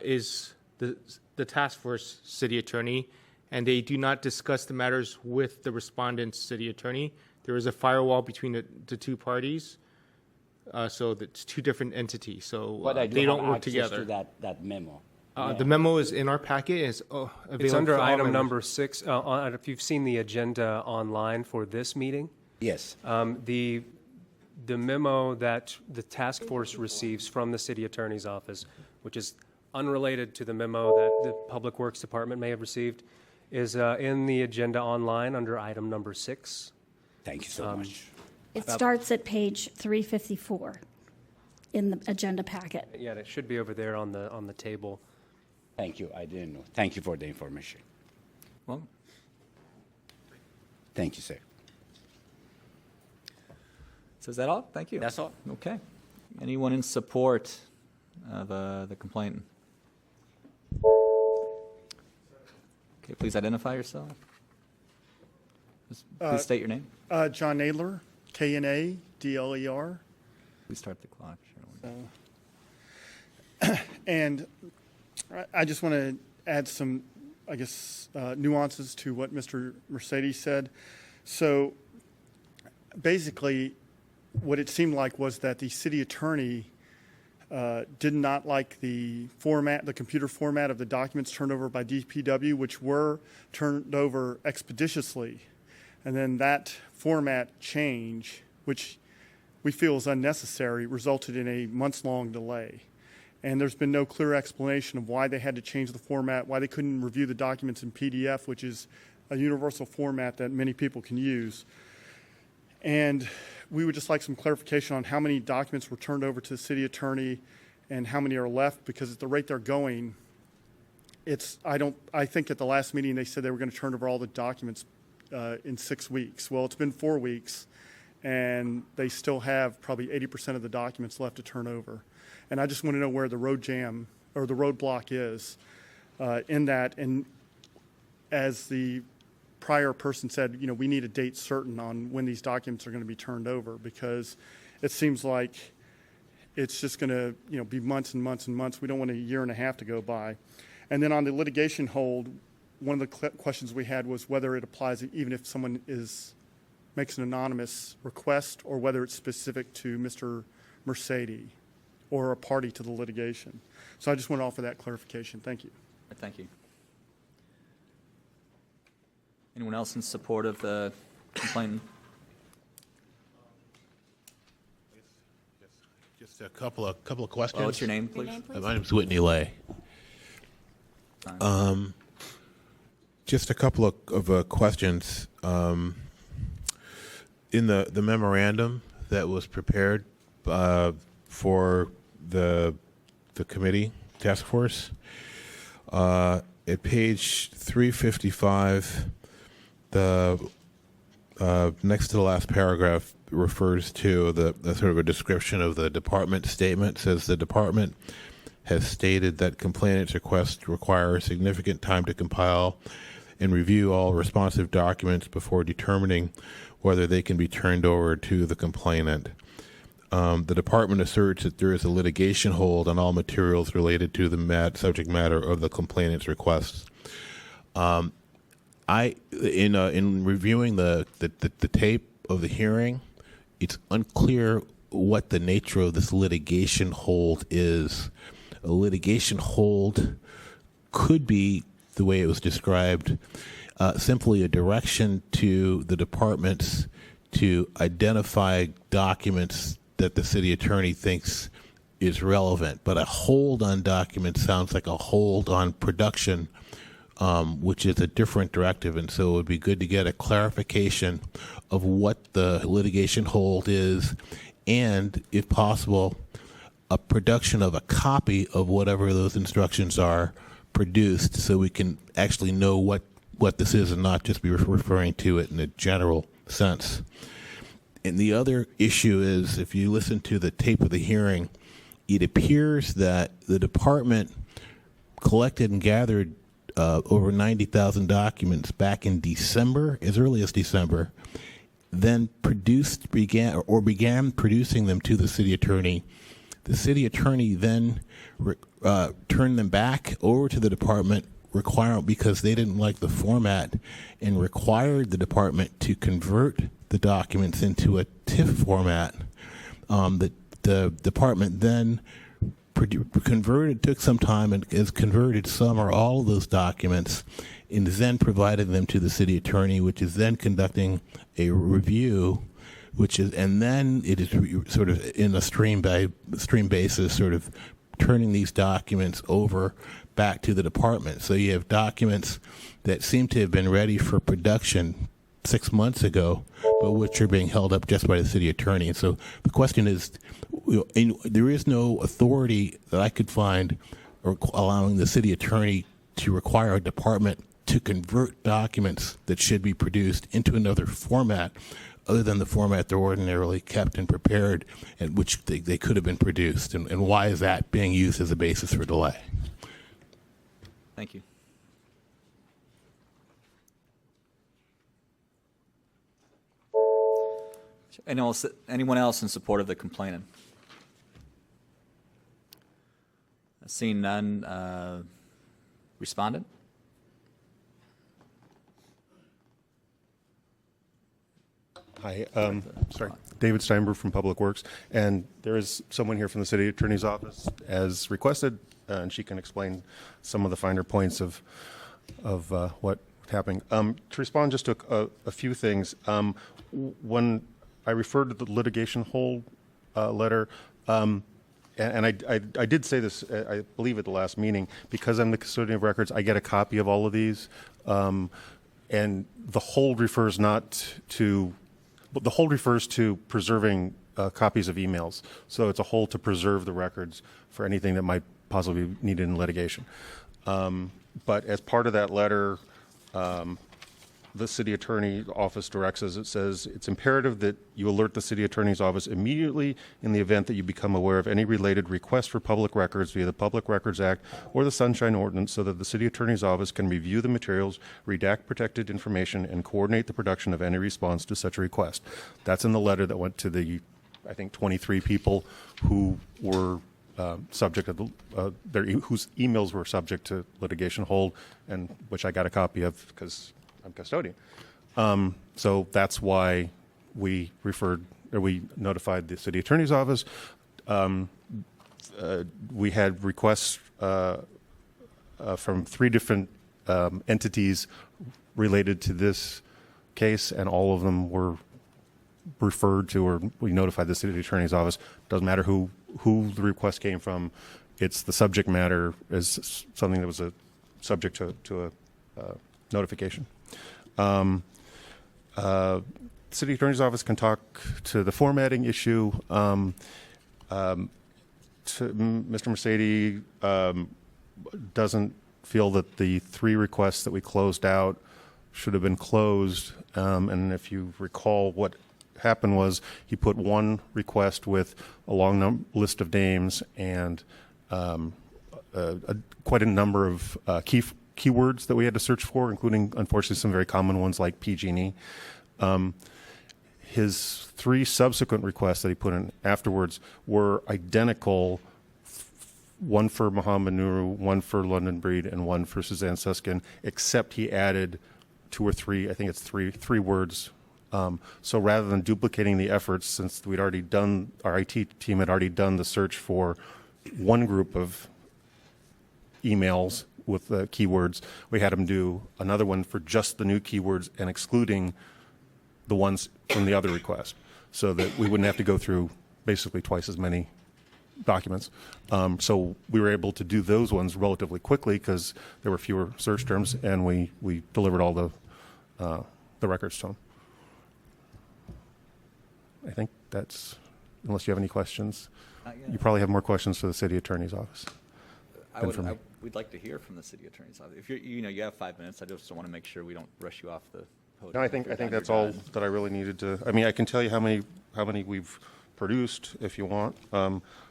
is the task force city attorney, and they do not discuss the matters with the respondent's city attorney. There is a firewall between the 2 parties, so it's 2 different entities. So But I do they have don't work access together. to that memo. The memo is in our packet. It's available It's under for all item members. number 6. If you've seen the agenda online for this meeting, Yes. the memo that the task force receives from the city attorney's office, which is unrelated to the memo that the Public Works Department may have received, is in the agenda online under item number 6. Thank you so much. It starts at page 354 in the agenda packet. Yeah, it should be over there on the table. Thank you. I didn't know. Thank you for the information. Well, Thank you, sir. so is that all? Thank you. That's all. Okay. Anyone in support of the complainant? Okay, please identify yourself. Please state your name. John Nadler, Knadler. Please start the clock. And I just want to add some, I guess, nuances to what Mr. Mercedes said. So basically, what it seemed like was that the city attorney did not like the format, the computer format of the documents turned over by DPW, which were turned over expeditiously. And then that format change, which we feel is unnecessary, resulted in a months-long delay. And there's been no clear explanation of why they had to change the format, why they couldn't review the documents in PDF, which is a universal format that many people can use. And we would just like some clarification on how many documents were turned over to the city attorney and how many are left, because at the rate they're going, I think at the last meeting they said they were going to turn over all the documents in 6 weeks. Well, it's been 4 weeks, and they still have probably 80% of the documents left to turn over. And I just want to know where the road jam or the roadblock is in that. And as the prior person said, we need a date certain on when these documents are going to be turned over, because it seems like it's just going to be months and months and months. We don't want a year and a half to go by. And then on the litigation hold, one of the questions we had was whether it applies even if someone makes an anonymous request, or whether it's specific to Mr. Mercedes or a party to the litigation. So I just want to offer that clarification. Thank you. Thank you. Anyone else in support of the complainant? Just a couple of questions. What's your name, please? My name's Whitney Lay. Just a couple of questions. In the memorandum that was prepared for the committee task force, at page 355, the next to the last paragraph refers to the sort of a description of the department statement. It says the department has stated that complainant's requests require significant time to compile and review all responsive documents before determining whether they can be turned over to the complainant. The department asserts that there is a litigation hold on all materials related to the subject matter of the complainant's requests. In reviewing the tape of the hearing, it's unclear what the nature of this litigation hold is. A litigation hold could be, the way it was described, simply a direction to the departments to identify documents that the city attorney thinks is relevant. But a hold on documents sounds like a hold on production, which is a different directive. And so it would be good to get a clarification of what the litigation hold is, and, if possible, a production of a copy of whatever those instructions are produced, so we can actually know what this is and not just be referring to it in a general sense. And the other issue is, if you listen to the tape of the hearing, it appears that the department collected and gathered over 90,000 documents back in December, as early as December, then began producing them to the city attorney. The city attorney then turned them back over to the department, because they didn't like the format, and required the department to convert the documents into a TIFF format. The department then took some time and has converted some or all of those documents, and then provided them to the city attorney, which is then conducting a review, and then it is sort of in a stream basis, sort of turning these documents over back to the department. So you have documents that seem to have been ready for production 6 months ago, but which are being held up just by the city attorney. And so the question is, there is no authority that I could find allowing the city attorney to require a department to convert documents that should be produced into another format other than the format they're ordinarily kept and prepared, and which they could have been produced. And why is that being used as a basis for delay? Thank you. Anyone else in support of the complainant? Seeing none, respondent? Hi, David Steinberg from Public Works, and there is someone here from the city attorney's office as requested, and she can explain some of the finer points of what's happening. To respond just to a few things, when I referred to the litigation hold letter, and I did say this, I believe, at the last meeting, because I'm the custodian of records, I get a copy of all of these, and the hold refers not to the hold refers to preserving copies of emails. So it's a hold to preserve the records for anything that might possibly be needed in litigation. But as part of that letter, the city attorney office directs us, it says, it's imperative that you alert the city attorney's office immediately in the event that you become aware of any related request for public records via the Public Records Act or the Sunshine Ordinance, so that the city attorney's office can review the materials, redact protected information, and coordinate the production of any response to such a request. That's in the letter that went to the, I think, 23 people who were subject of whose emails were subject to litigation hold, and which I got a copy of because I'm custodian. So that's why we notified the city attorney's office. We had requests from 3 different entities related to this case, and all of them were referred to, or we notified the city attorney's office. Doesn't matter who the request came from. It's the subject matter is something that was subject to a notification. City attorney's office can talk to the formatting issue. Mr. Mercedes doesn't feel that the 3 requests that we closed out should have been closed. And if you recall, what happened was he put 1 request with a long list of names and quite a number of keywords that we had to search for, including, unfortunately, some very common ones like PG&E. His 3 subsequent requests that he put in afterwards were identical, 1 for Mohammed Nuru, 1 for London Breed, and 1 for Suzanne Suskin, except he added 2 or 3, I think it's three words. So rather than duplicating the efforts, since we'd already done, our IT team had already done the search for 1 group of emails with keywords, we had him do another one for just the new keywords and excluding the ones from the other request, so that we wouldn't have to go through basically twice as many documents. So we were able to do those ones relatively quickly because there were fewer search terms, and we delivered all the records to him. I think that's, unless you have any questions. You probably have more questions for the city attorney's office. We'd like to hear from the city attorney's office. If you have 5 minutes, I just want to make sure we don't rush you off the podium. No, I think that's all that I really needed to. I mean, I can tell you how many we've produced if you want.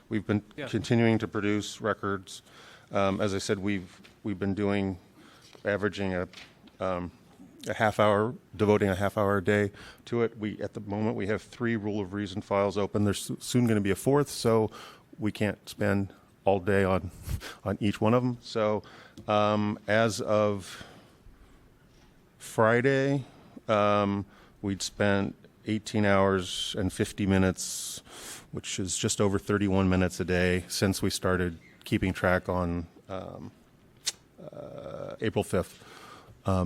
We've been continuing to produce records. As I said, we've been averaging a half hour, devoting a half hour a day to it. At the moment we have 3 rule of reason files open. There's soon going to be a 4th, so we can't spend all day on each one of them. So as of Friday, we'd spent 18 hours and 50 minutes, which is just over 31 minutes a day since we started keeping track on April 5th.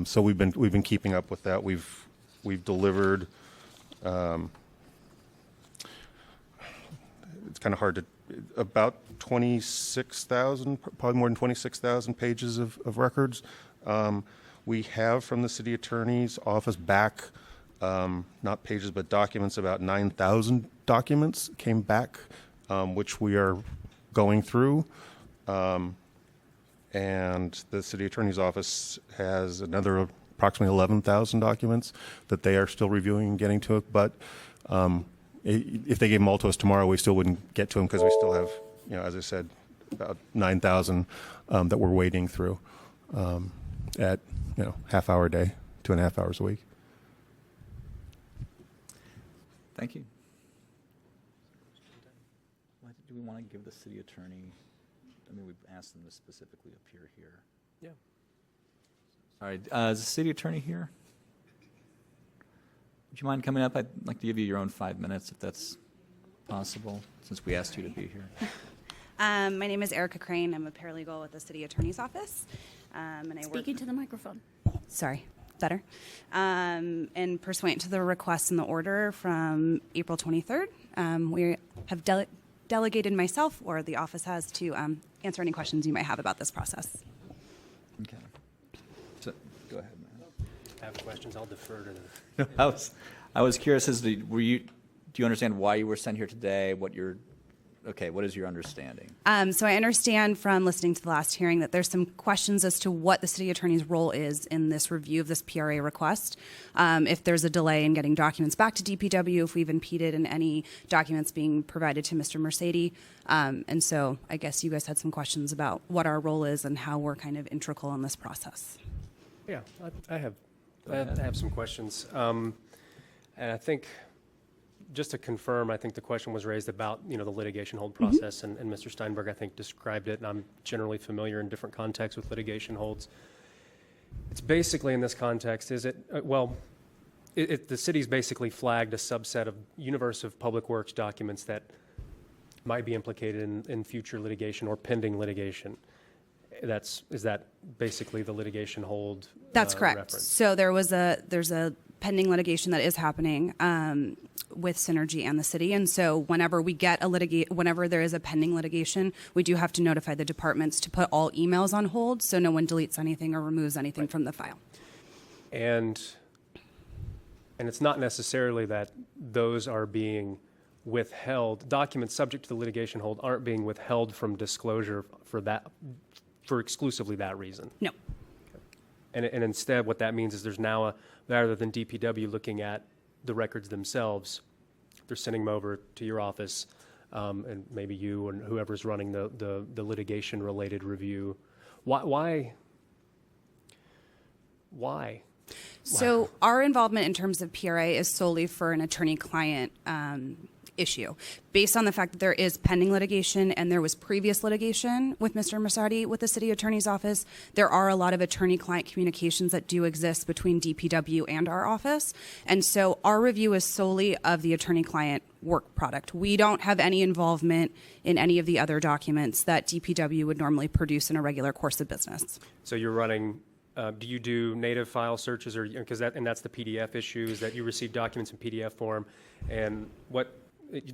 So we've been keeping up with that. We've delivered. It's kind of hard to, about 26,000, probably more than 26,000 pages of records. We have from the city attorney's office back, not pages but documents, about 9,000 documents came back, which we are going through. And the city attorney's office has another approximately 11,000 documents that they are still reviewing and getting to it. But if they gave them all to us tomorrow, we still wouldn't get to them because we still have, as I said, about 9,000 that we're wading through at half hour a day, 2.5 hours a week. Thank you. Do we want to give the city attorney? I mean, we've asked them to specifically appear here. Yeah. All right. Is the city attorney here? Would you mind coming up? I'd like to give you your own 5 minutes, if that's possible, since we asked you to be here. My name is Erica Crane. I'm a paralegal with the city attorney's office. And I Speaking to the microphone. Sorry, better. And pursuant to the request in the order from April 23rd, we have delegated myself, or the office has, to answer any questions you might have about this process. Okay. So, go ahead, man. If I have questions, I'll defer to the. I was I was curious as to, do you understand why you were sent here today? What is your understanding? So I understand from listening to the last hearing that there's some questions as to what the city attorney's role is in this review of this PRA request. If there's a delay in getting documents back to DPW, if we've impeded in any documents being provided to Mr. Mercedes. And so I guess you guys had some questions about what our role is and how we're kind of integral in this process. Yeah, I have some questions. And I think, just to confirm, I think the question was raised about, the litigation hold process, and Mr. Steinberg, I think, described it, and I'm generally familiar in different contexts with litigation holds. It's basically, in this context, the city's basically flagged a subset of universe of public works documents that might be implicated in future litigation or pending litigation. Is that basically the litigation hold? That's correct. Reference? So there's a pending litigation that is happening with Synergy and the city, and so whenever there is a pending litigation, we do have to notify the departments to put all emails on hold, so no one deletes anything or removes anything from the file. And it's not necessarily that those are being withheld. Documents subject to the litigation hold aren't being withheld from disclosure for exclusively that reason. No. And instead, what that means is there's now rather than DPW looking at the records themselves, they're sending them over to your office, and maybe you and whoever's running the litigation-related review. Why? So our involvement in terms of PRA is solely for an attorney-client issue. Based on the fact that there is pending litigation and there was previous litigation with Mr. Mercedes with the city attorney's office, there are a lot of attorney-client communications that do exist between DPW and our office. And so our review is solely of the attorney-client work product. We don't have any involvement in any of the other documents that DPW would normally produce in a regular course of business. So you're running. Do you do native file searches, or because that's the PDF issue, is that you receive documents in PDF form, and what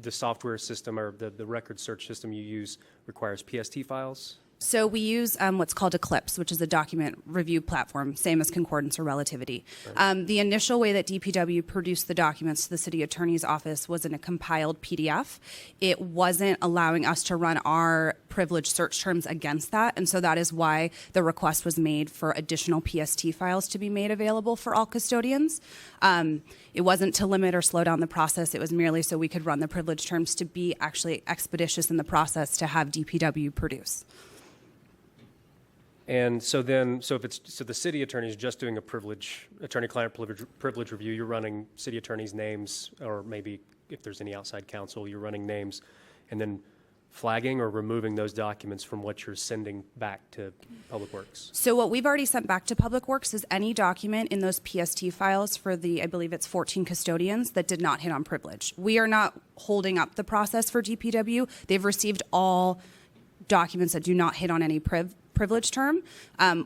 the software system or the record search system you use requires PST files? So we use what's called Eclipse, which is a document review platform, same as concordance or relativity. Right. The initial way that DPW produced the documents to the city attorney's office was in a compiled PDF. It wasn't allowing us to run our privileged search terms against that, and so that is why the request was made for additional PST files to be made available for all custodians. It wasn't to limit or slow down the process. It was merely so we could run the privileged terms to be actually expeditious in the process to have DPW produce. And so the city attorney is just doing a attorney-client privilege review. You're running city attorneys' names, or maybe if there's any outside counsel, you're running names, and then flagging or removing those documents from what you're sending back to Public Works. So what we've already sent back to Public Works is any document in those PST files for I believe it's 14 custodians that did not hit on privilege. We are not holding up the process for DPW. They've received all documents that do not hit on any privilege term.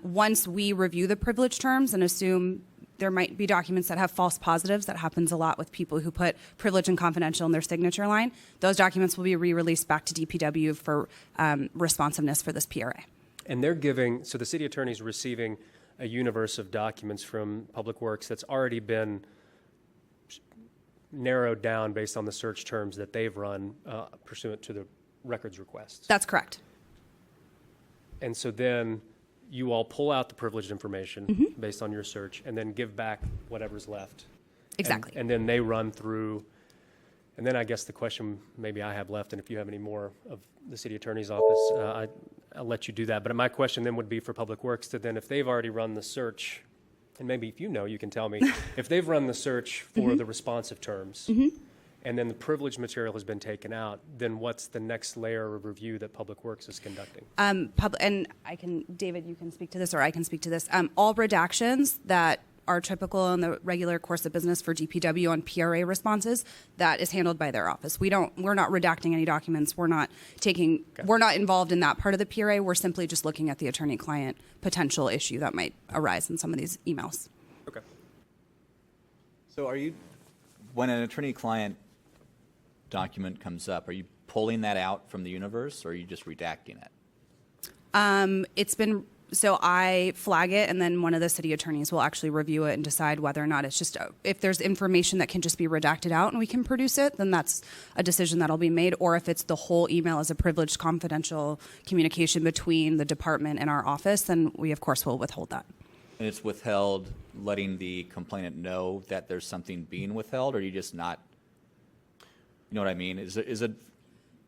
Once we review the privilege terms and assume there might be documents that have false positives, that happens a lot with people who put privilege and confidential in their signature line, those documents will be re-released back to DPW for responsiveness for this PRA. And so the city attorney is receiving a universe of documents from Public Works that's already been narrowed down based on the search terms that they've run pursuant to the records requests. That's correct. And so then you all pull out the privileged information based on your search and then give back whatever's left. Exactly. And then they run through, and then I guess the question maybe I have left, and if you have any more of the city attorney's office, I'll let you do that. But my question then would be for Public Works to then, if they've already run the search, and maybe if you can tell me, if they've run the search for the responsive terms, and then the privileged material has been taken out, then what's the next layer of review that Public Works is conducting? And David, you can speak to this, or I can speak to this. All redactions that are typical in the regular course of business for DPW on PRA responses, that is handled by their office. We're not redacting any documents. We're not involved in that part of the PRA. We're simply just looking at the attorney-client potential issue that might arise in some of these emails. Okay. So when an attorney-client document comes up, are you pulling that out from the universe, or are you just redacting it? It's been So I flag it, and then one of the city attorneys will actually review it and decide whether or not it's just, if there's information that can just be redacted out and we can produce it, then that's a decision that'll be made. Or if it's the whole email as a privileged confidential communication between the department and our office, then we, of course, will withhold that. And it's withheld, letting the complainant know that there's something being withheld, or you just not, you know what I mean? Is a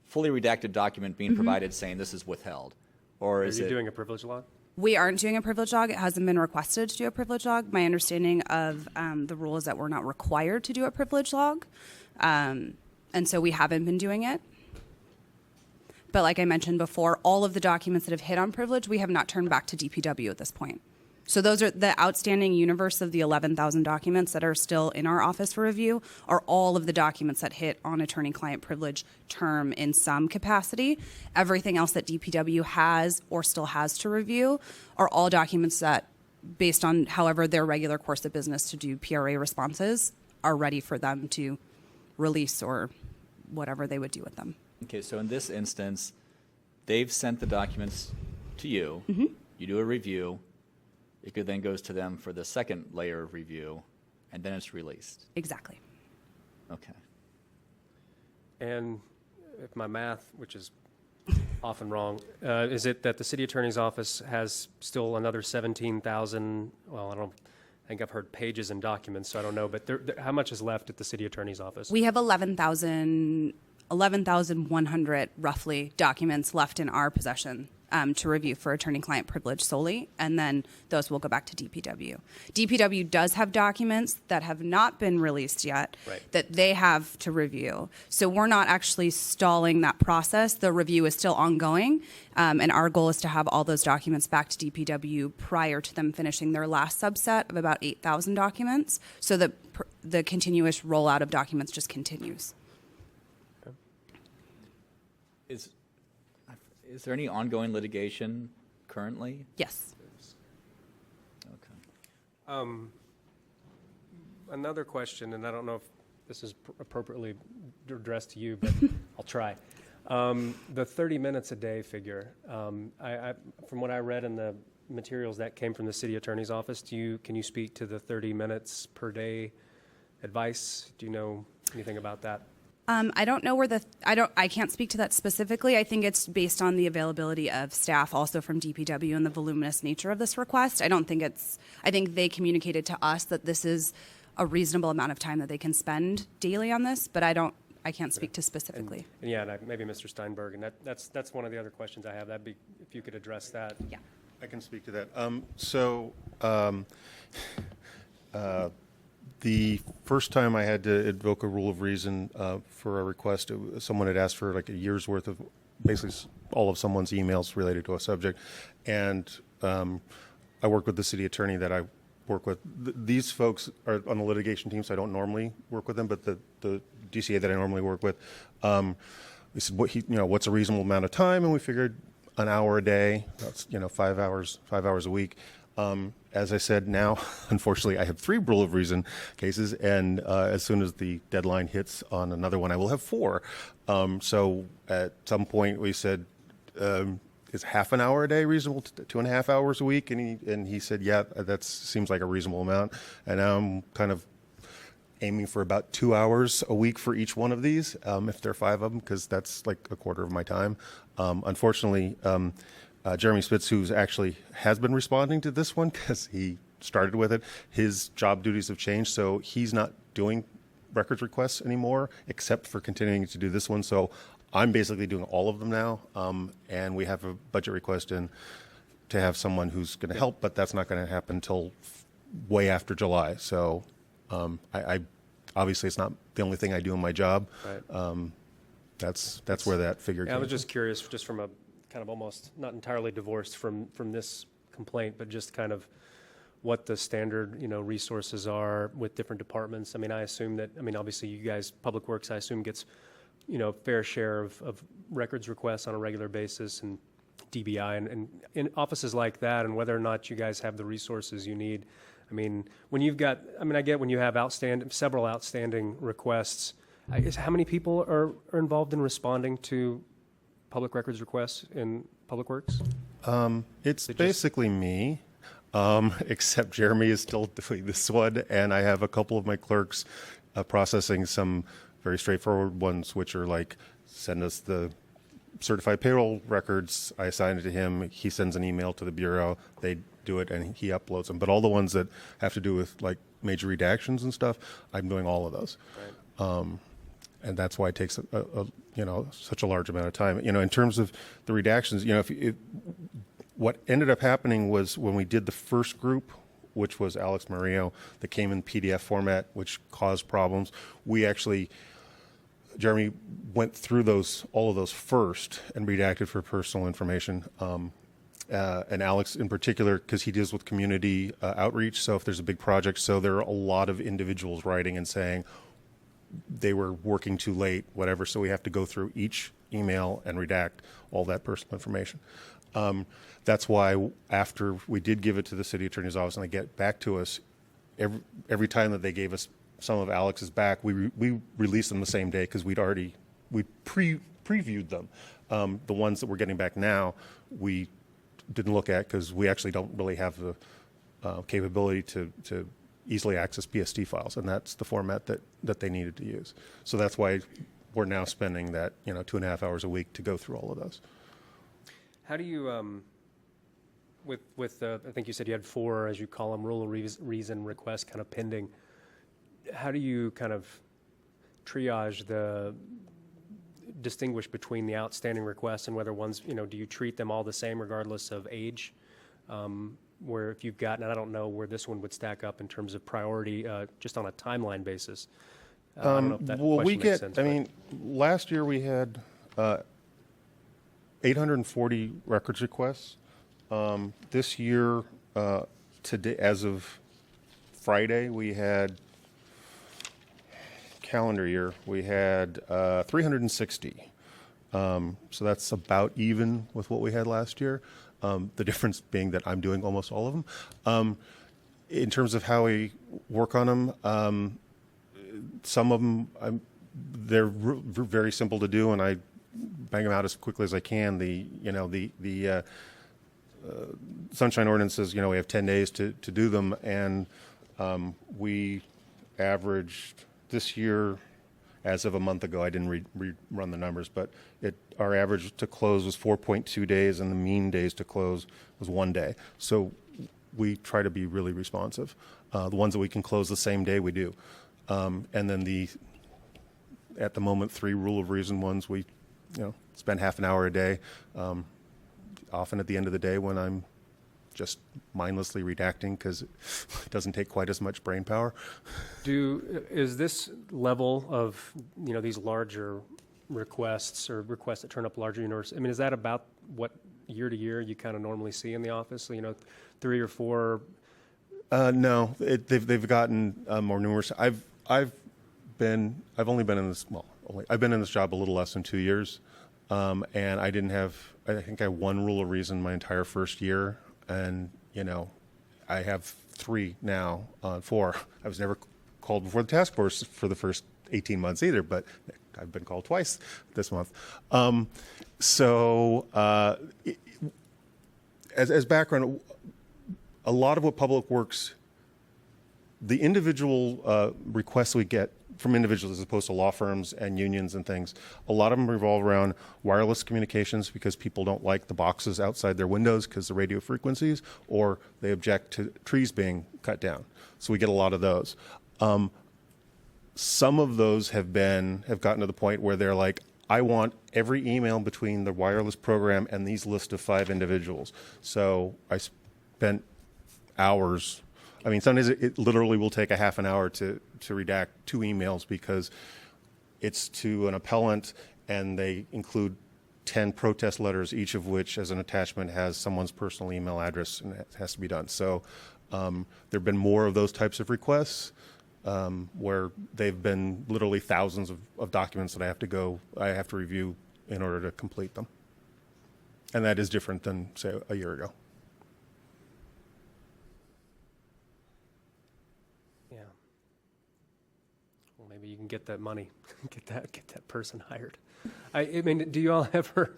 fully redacted document being provided saying this is withheld? Or is Are you it doing a privilege log? We aren't doing a privilege log. It hasn't been requested to do a privilege log. My understanding of the rule is that we're not required to do a privilege log. And so we haven't been doing it. But like I mentioned before, all of the documents that have hit on privilege, we have not turned back to DPW at this point. So those are the outstanding universe of the 11,000 documents that are still in our office for review, are all of the documents that hit on attorney-client privilege term in some capacity. Everything else that DPW has or still has to review are all documents that, based on however their regular course of business to do PRA responses, are ready for them to release or whatever they would do with them. Okay, so in this instance, they've sent the documents to you. You do a review. It then goes to them for the second layer of review, and then it's released. Exactly. Okay. And if my math, which is often wrong, is it that the city attorney's office has still another 17,000, well, I think I've heard pages and documents, so I don't know, but how much is left at the city attorney's office? We have 11,100 roughly documents left in our possession to review for attorney-client privilege solely, and then those will go back to DPW. DPW does have documents that have not been released yet that they have to review. So we're not actually stalling that process. The review is still ongoing, and our goal is to have all those documents back to DPW prior to them finishing their last subset of about 8,000 documents, so that the continuous rollout of documents just continues. Is there any ongoing litigation currently? Yes. Okay. Another question, and I don't know if this is appropriately addressed to you, but I'll try. The 30 minutes a day figure, I, from what I read in the materials that came from the city attorney's office, can you speak to the 30 minutes per day advice? Do you know anything about that? I don't know where I can't speak to that specifically. I think it's based on the availability of staff also from DPW and the voluminous nature of this request. I think they communicated to us that this is a reasonable amount of time that they can spend daily on this, but I can't speak to specifically. And maybe Mr. Steinberg, and that's one of the other questions I have. That'd be, if you could address that. Yeah. I can speak to that. The first time I had to invoke a rule of reason for a request, someone had asked for like a year's worth of basically all of someone's emails related to a subject. And I worked with the city attorney that I work with. These folks are on the litigation team, so I don't normally work with them, but the DCA that I normally work with, we said, what's a reasonable amount of time? And we figured an hour a day, that's, 5 hours a week. As I said, now, unfortunately, I have 3 rule of reason cases, and as soon as the deadline hits on another one, I will have 4. So at some point, we said, is half an hour a day reasonable, 2.5 hours a week? And he said, yeah, that seems like a reasonable amount. And now I'm kind of aiming for about 2 hours a week for each one of these, if there are 5 of them, because that's like a quarter of my time. Unfortunately, Jeremy Spitz, who actually has been responding to this one because he started with it, his job duties have changed, so he's not doing records requests anymore, except for continuing to do this one. So I'm basically doing all of them now, and we have a budget request in to have someone who's going to help, but that's not going to happen until way after July. So I obviously it's not the only thing I do in my job. Right. That's where that figure came I was just curious, just from a kind of almost not entirely divorced from this complaint, but just kind of what the standard, resources are with different departments. I mean, I assume that, obviously you guys, Public Works, I assume gets, fair share of records requests on a regular basis, and DBI and in offices like that, and whether or not you guys have the resources you need. I mean, when you've got, I get when you have several outstanding requests, how many people are involved in responding to public records requests in Public Works? It's basically me, except Jeremy is still doing this one, and I have a couple of my clerks processing some very straightforward ones, which are like, send us the certified payroll records, I assign it to him, he sends an email to the Bureau, they do it, and he uploads them. But all the ones that have to do with like major redactions and stuff, I'm doing all of those. Right. And that's why it takes such a large amount of time. In terms of the redactions, what ended up happening was when we did the first group, which was Alex Murillo, that came in PDF format, which caused problems. Jeremy went through all of those first and redacted for personal information. And Alex in particular, because he deals with community outreach. So if there's a big project, so there are a lot of individuals writing and saying, they were working too late, whatever, so we have to go through each email and redact all that personal information. That's why after we did give it to the city attorney's office and they get back to us, every time that they gave us some of Alex's back, we released them the same day because we previewed them. The ones that we're getting back now, we didn't look at because we actually don't really have the capability to easily access PST files, and that's the format that they needed to use. So that's why we're now spending that 2.5 hours a week to go through all of those. How do you, with I think you said you had 4, as you call them, rule of reason requests kind of pending. How do you kind of distinguish between the outstanding requests and whether ones, do you treat them all the same regardless of age? Where if you've gotten, and I don't know where this one would stack up in terms of priority, just on a timeline basis. I don't know if that question makes sense. Last year we had 840 records requests. This year, today, as of Friday, we had calendar year, we had 360. So that's about even with what we had last year. The difference being that I'm doing almost all of them. In terms of how we work on them, some of them, they're very simple to do, and I bang them out as quickly as I can. The Sunshine Ordinance says, we have 10 days to do them, and we averaged this year, as of a month ago, I didn't rerun the numbers, but our average to close was 4.2 days, and the mean days to close was 1 day. So we try to be really responsive. The ones that we can close the same day, we do. And then at the moment, 3 rule of reason ones, we spend half an hour a day, often at the end of the day when I'm just mindlessly redacting because it doesn't take quite as much brain power. Is this level of, these larger requests or requests that turn up larger universe, is that about what year to year you kind of normally see in the office? 3 or 4? No, they've gotten more numerous. I've only been in this, I've been in this job a little less than 2 years. And I think I had 1 rule of reason my entire first year. And, I have 3 now, 4. I was never called before the task force for the first 18 months either, but I've been called twice this month. As background, a lot of what Public Works, the individual requests we get from individuals as opposed to law firms and unions and things, a lot of them revolve around wireless communications because people don't like the boxes outside their windows because the radio frequencies, or they object to trees being cut down. So we get a lot of those. Some of those have gotten to the point where they're like, I want every email between the wireless program and these list of 5 individuals. So I spent hours. Sometimes it literally will take a half an hour to redact 2 emails because it's to an appellant and they include 10 protest letters, each of which as an attachment has someone's personal email address and it has to be done. So there have been more of those types of requests where they've been literally thousands of documents that I have to review in order to complete them. And that is different than, say, a year ago. you can get that money, get that person hired. I mean, do you all ever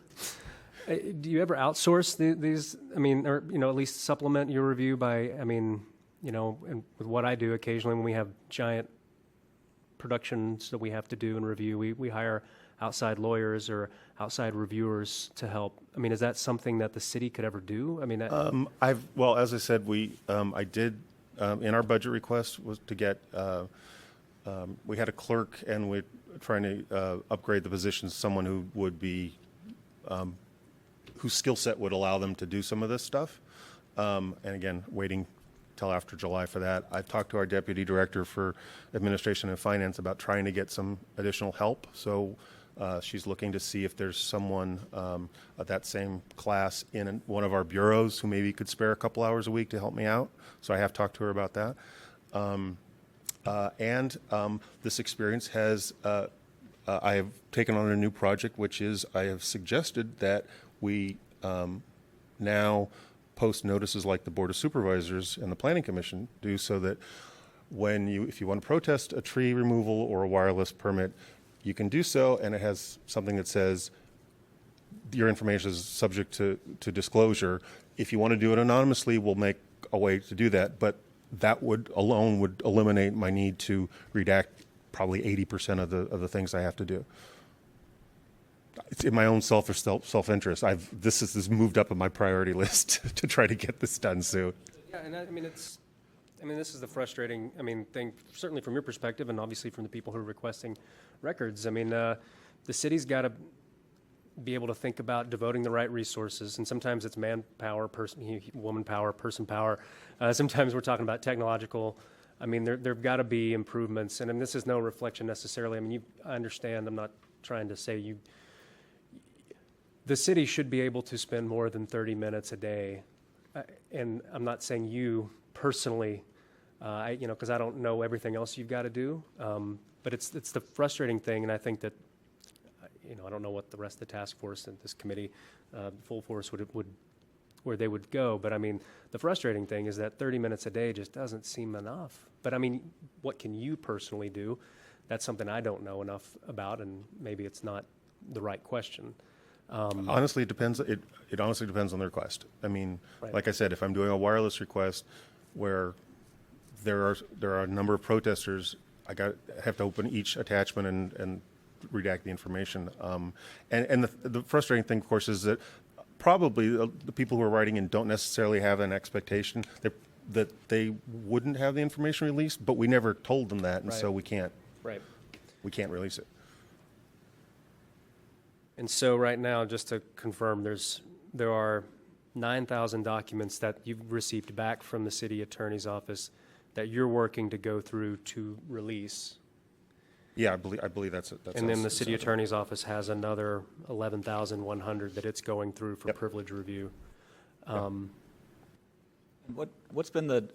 outsource these? I mean, or at least supplement your review by, and with what I do occasionally when we have giant productions that we have to do and review, we hire outside lawyers or outside reviewers to help. I mean, is that something that the city could ever do? I mean, Well, as I said, I did in our budget request was to get. We had a clerk, and we're trying to upgrade the positions. Someone who would be, whose skill set would allow them to do some of this stuff. And again, waiting till after July for that. I've talked to our deputy director for administration and finance about trying to get some additional help. So she's looking to see if there's someone of that same class in one of our bureaus who maybe could spare a couple hours a week to help me out. So I have talked to her about that. This experience has, I have taken on a new project, which is I have suggested that we now post notices like the Board of Supervisors and the Planning Commission do, so that if you want to protest a tree removal or a wireless permit, you can do so, and it has something that says your information is subject to disclosure. If you want to do it anonymously, we'll make a way to do that, but that would eliminate my need to redact probably 80% of the things I have to do. It's in my own self-interest. This has moved up on my priority list to try to get this done soon. yeah, and this is the frustrating, thing, certainly from your perspective, and obviously from the people who are requesting records. The city's got to be able to think about devoting the right resources, and sometimes it's manpower, woman power, person power. Sometimes we're talking about technological. There've got to be improvements, and this is no reflection necessarily. I understand. I'm not trying to say you. The city should be able to spend more than 30 minutes a day, and I'm not saying you personally, because I don't know everything else you've got to do. But it's the frustrating thing, and I think that. I don't know what the rest of the task force and this committee, full force would where they would go. But the frustrating thing is that 30 minutes a day just doesn't seem enough. But what can you personally do? That's something I don't know enough about, and maybe it's not the right question. Honestly, it depends. It honestly depends on the request. Right. Like I said, if I'm doing a wireless request where there are a number of protesters, I have to open each attachment and redact the information. And the frustrating thing, of course, is that probably the people who are writing in don't necessarily have an expectation that they wouldn't have the information released, but we never told them that, and so we can't release it. And so right now, just to confirm, there are 9,000 documents that you've received back from the city attorney's office that you're working to go through to release. Yeah, I believe that's it. And then the city attorney's office has another 11,100 that it's going through for privilege review. What's been the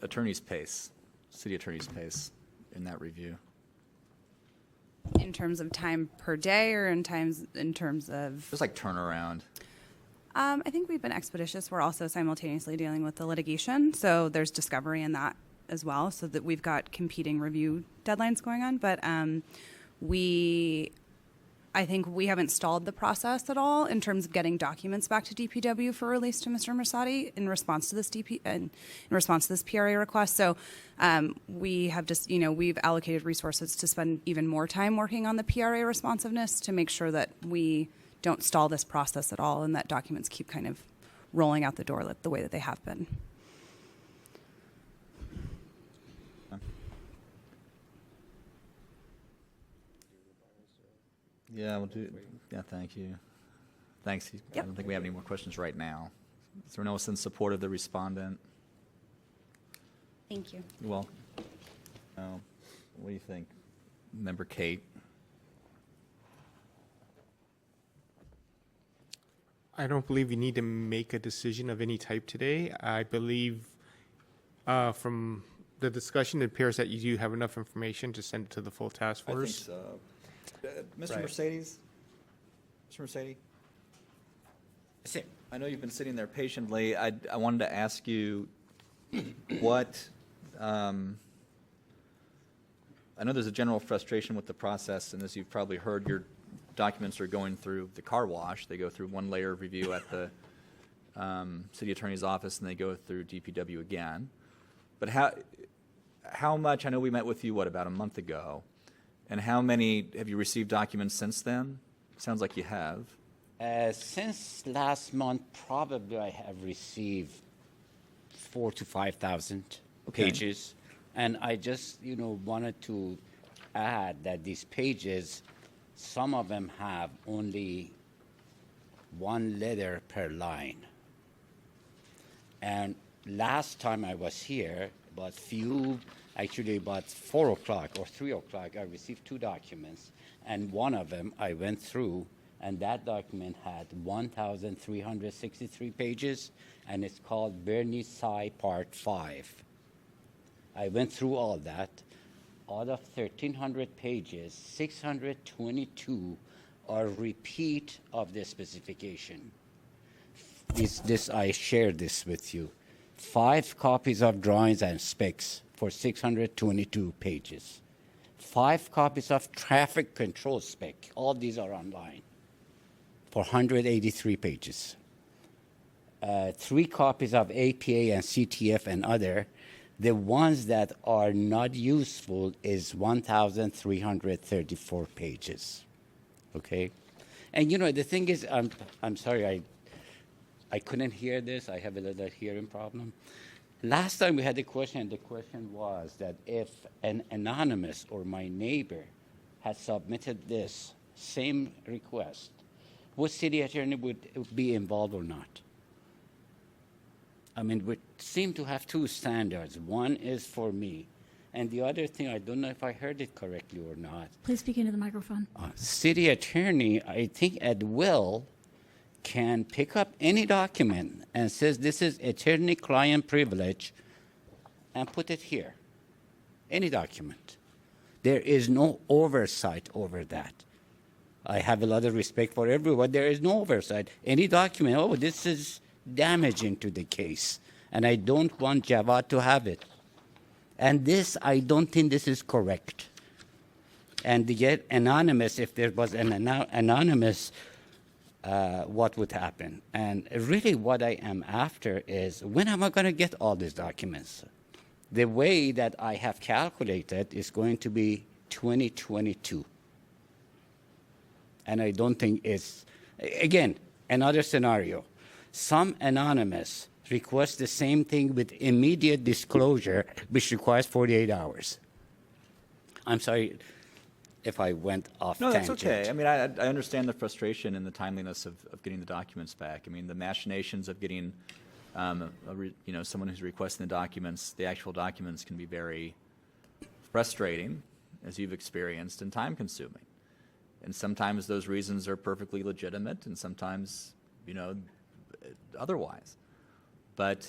city attorney's pace in that review? In terms of time per day, or in terms of Just like turnaround. I think we've been expeditious. We're also simultaneously dealing with the litigation, so there's discovery in that as well, so that we've got competing review deadlines going on. But I think we haven't stalled the process at all in terms of getting documents back to DPW for release to Mr. Mersati in response to this PRA request. So we have just, we've allocated resources to spend even more time working on the PRA responsiveness to make sure that we don't stall this process at all, and that documents keep kind of rolling out the door the way that they have been. Yeah, we'll do. Yeah, thank you. Thanks. I don't think we have any more questions right now. Is there anyone else in support of the respondent? Thank you. You're welcome. What do you think, Member Kate? I don't believe you need to make a decision of any type today. I believe from the discussion, it appears that you do have enough information to send it to the full task force. I think so. Mr. Mercedes? Mr. Mercedes? I know you've been sitting there patiently. I wanted to ask you what I know there's a general frustration with the process, and as you've probably heard, your documents are going through the car wash. They go through one layer of review at the city attorney's office, and they go through DPW again. But how much, I know we met with you, about a month ago, and how many, have you received documents since then? Sounds like you have. Since last month, probably I have received 4,000 to 5,000 pages. And I just, wanted to add that these pages, some of them have only one letter per line. And last time I was here, about 4 o'clock or 3 o'clock, I received 2 documents. And one of them I went through, and that document had 1,363 pages, and it's called Bernie Psi Part 5. I went through all that. Out of 1,300 pages, 622 are repeat of the specification. I shared this with you. 5 copies of drawings and specs for 622 pages. 5 copies of traffic control spec. All these are online for 183 pages. 3 copies of APA and CTF and other. The ones that are not useful is 1,334 pages. Okay? And the thing is, I'm sorry, I couldn't hear this. I have a little hearing problem. Last time we had a question, the question was that if an anonymous or my neighbor had submitted this same request, would city attorney would be involved or not? I mean, we seem to have 2 standards. One is for me, and the other thing, I don't know if I heard it correctly or not. Please speak into the microphone. City attorney, I think at will, can pick up any document and says this is attorney-client privilege and put it here. Any document. There is no oversight over that. I have a lot of respect for everyone. There is no oversight. Any document, this is damaging to the case, and I don't want Javad to have it. And this, I don't think this is correct. And to get anonymous, if there was an anonymous, what would happen? And really what I am after is, when am I going to get all these documents? The way that I have calculated is going to be 2022. And I don't think it's, again, another scenario. Some anonymous request the same thing with immediate disclosure, which requires 48 hours. I'm sorry if I went off tangent. No, that's okay. I mean, I understand the frustration and the timeliness of getting the documents back. I mean, the machinations of getting, someone who's requesting the documents, the actual documents can be very frustrating, as you've experienced, and time-consuming. And sometimes those reasons are perfectly legitimate, and sometimes, otherwise. But,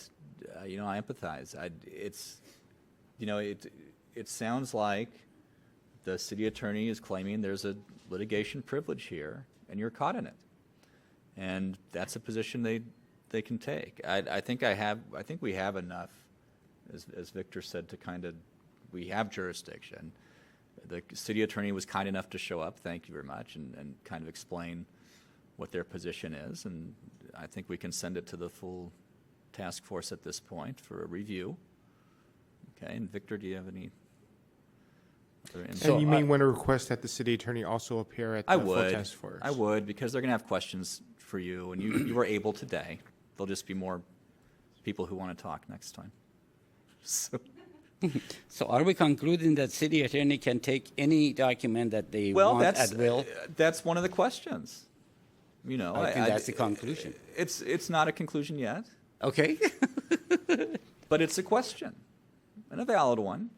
I empathize. It sounds like the city attorney is claiming there's a litigation privilege here, and you're caught in it. And that's a position they can take. I think we have enough, as Victor said, to we have jurisdiction. The city attorney was kind enough to show up, thank you very much, and kind of explain what their position is. And I think we can send it to the full task force at this point for a review. Okay, and Victor, do you have any other input? And you may want to request that the city attorney also appear at the full task force. I would, because they're going to have questions for you, and you were able today. There'll just be more people who want to talk next time. So are we concluding that city attorney can take any document that they want at will? That's one of the questions. I think that's the conclusion. It's not a conclusion yet. Okay. But it's a question, and a valid one.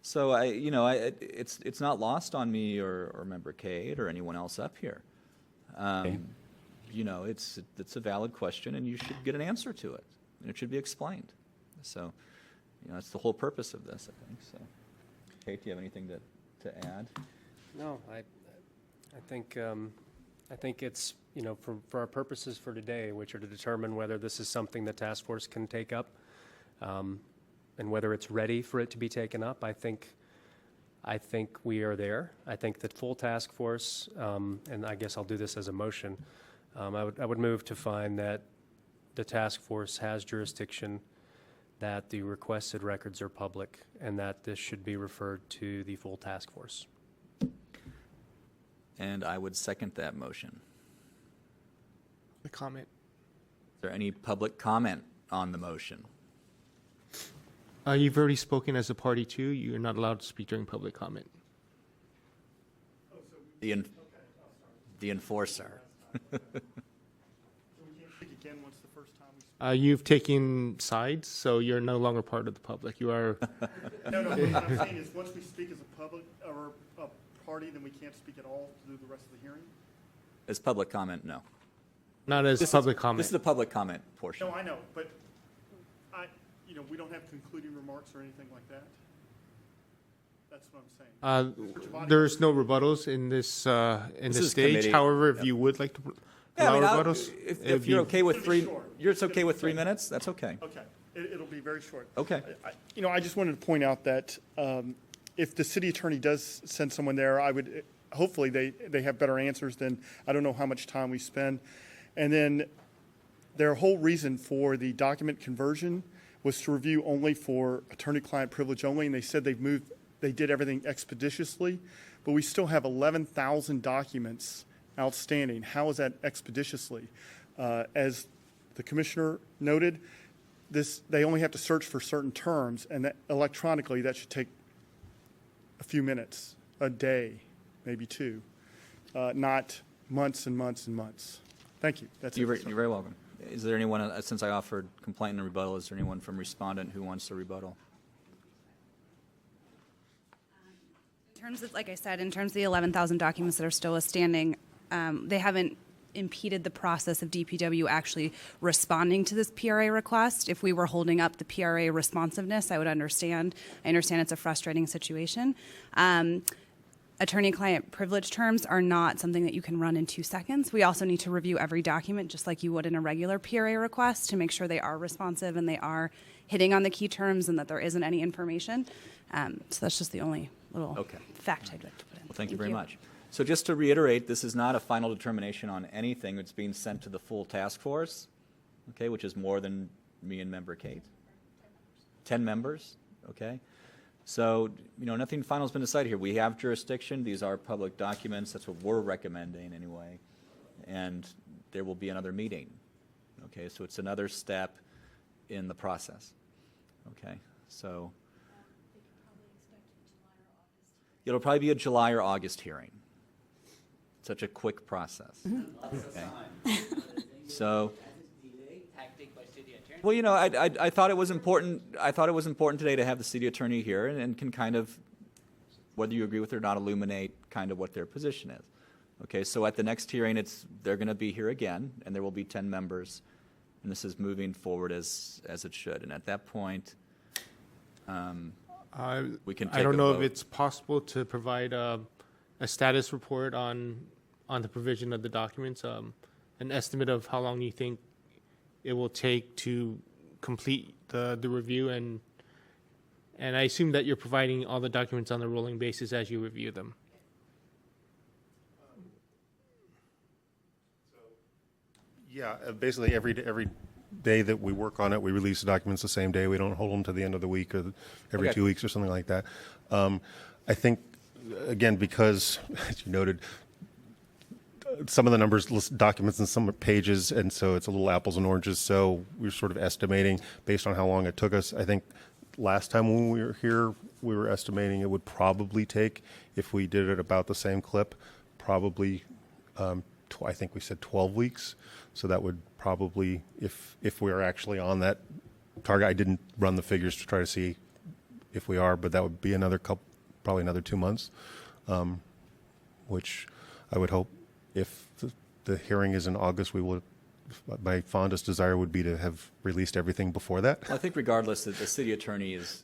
So it's not lost on me or Member Cade or anyone else up here. Okay. It's a valid question, and you should get an answer to it, and it should be explained. So, that's the whole purpose of this, I think. So, Kate, do you have anything to add? No, I think it's, for our purposes for today, which are to determine whether this is something the task force can take up, and whether it's ready for it to be taken up. I think, I think we are there. I think that full task force, and I guess I'll do this as a motion, I would move to find that the task force has jurisdiction, that the requested records are public, and that this should be referred to the full task force. And I would second that motion. The comment. Is there any public comment on the motion? You've already spoken as a party too. You're not allowed to speak during public comment. The enforcer. Again, once the first time we You've taken sides, so you're no longer part of the public. You are. No, what I'm saying is, once we speak as a public or a party, then we can't speak at all through the rest of the hearing? As public comment, no. Not as public comment. This is the public comment portion. No, I know, but we don't have concluding remarks or anything like that. That's what I'm saying. There's no rebuttals in this is stage. committee. However, if you would like to Yeah, allow I mean, rebuttals, if you're okay with It'll be three, short. you're okay with 3 minutes, that's okay. Okay, it'll be very short. Okay. I just wanted to point out that if the city attorney does send someone there, I would, hopefully they have better answers than, I don't know how much time we spend. And then their whole reason for the document conversion was to review only for attorney-client privilege only, and they said they did everything expeditiously, but we still have 11,000 documents outstanding. How is that expeditiously? As the commissioner noted, they only have to search for certain terms, and that electronically that should take a few minutes, a day, maybe two, not months and months and months. Thank you. That's it. You're very welcome. Is there anyone, since I offered complaint and rebuttal, is there anyone from respondent who wants to rebuttal? In terms of, like I said, in terms of the 11,000 documents that are still standing, they haven't impeded the process of DPW actually responding to this PRA request. If we were holding up the PRA responsiveness, I would understand. I understand it's a frustrating situation. Attorney-client privilege terms are not something that you can run in 2 seconds. We also need to review every document just like you would in a regular PRA request to make sure they are responsive and they are hitting on the key terms and that there isn't any information. So that's just the only little fact I'd like to put in. Well, thank you very much. So just to reiterate, this is not a final determination on anything. It's being sent to the full task force, okay, which is more than me and member Kate. 10 members, okay. So, nothing final has been decided here. We have jurisdiction. These are public documents. That's what we're recommending anyway. And there will be another meeting, okay. So it's another step in the process, okay. So it'll probably be a July or August hearing. Such a quick process. Okay. So, well, I thought it was important. I thought it was important today to have the city attorney here and can kind of, whether you agree with it or not, illuminate kind of what their position is. Okay. So at the next hearing, they're going to be here again, and there will be 10 members, and this is moving forward as it should. And at that point, we can take I don't a know vote. if it's possible to provide a status report on the provision of the documents, an estimate of how long you think it will take to complete the review, and I assume that you're providing all the documents on a rolling basis as you review them. Yeah, basically every day that we work on it, we release the documents the same day. We don't hold them to the end of the week or every Okay. 2 weeks or something like that. I think, again, because, as you noted, some of the numbers list documents and some pages, and so it's a little apples and oranges. So we're sort of estimating based on how long it took us. I think last time when we were here, we were estimating it would probably take, if we did it about the same clip, probably, I think we said 12 weeks. So that would probably, if we are actually on that target, I didn't run the figures to try to see if we are, but that would be probably another 2 months, which I would hope. If the hearing is in August, my fondest desire would be to have released everything before that. Well, I think regardless, the city attorney is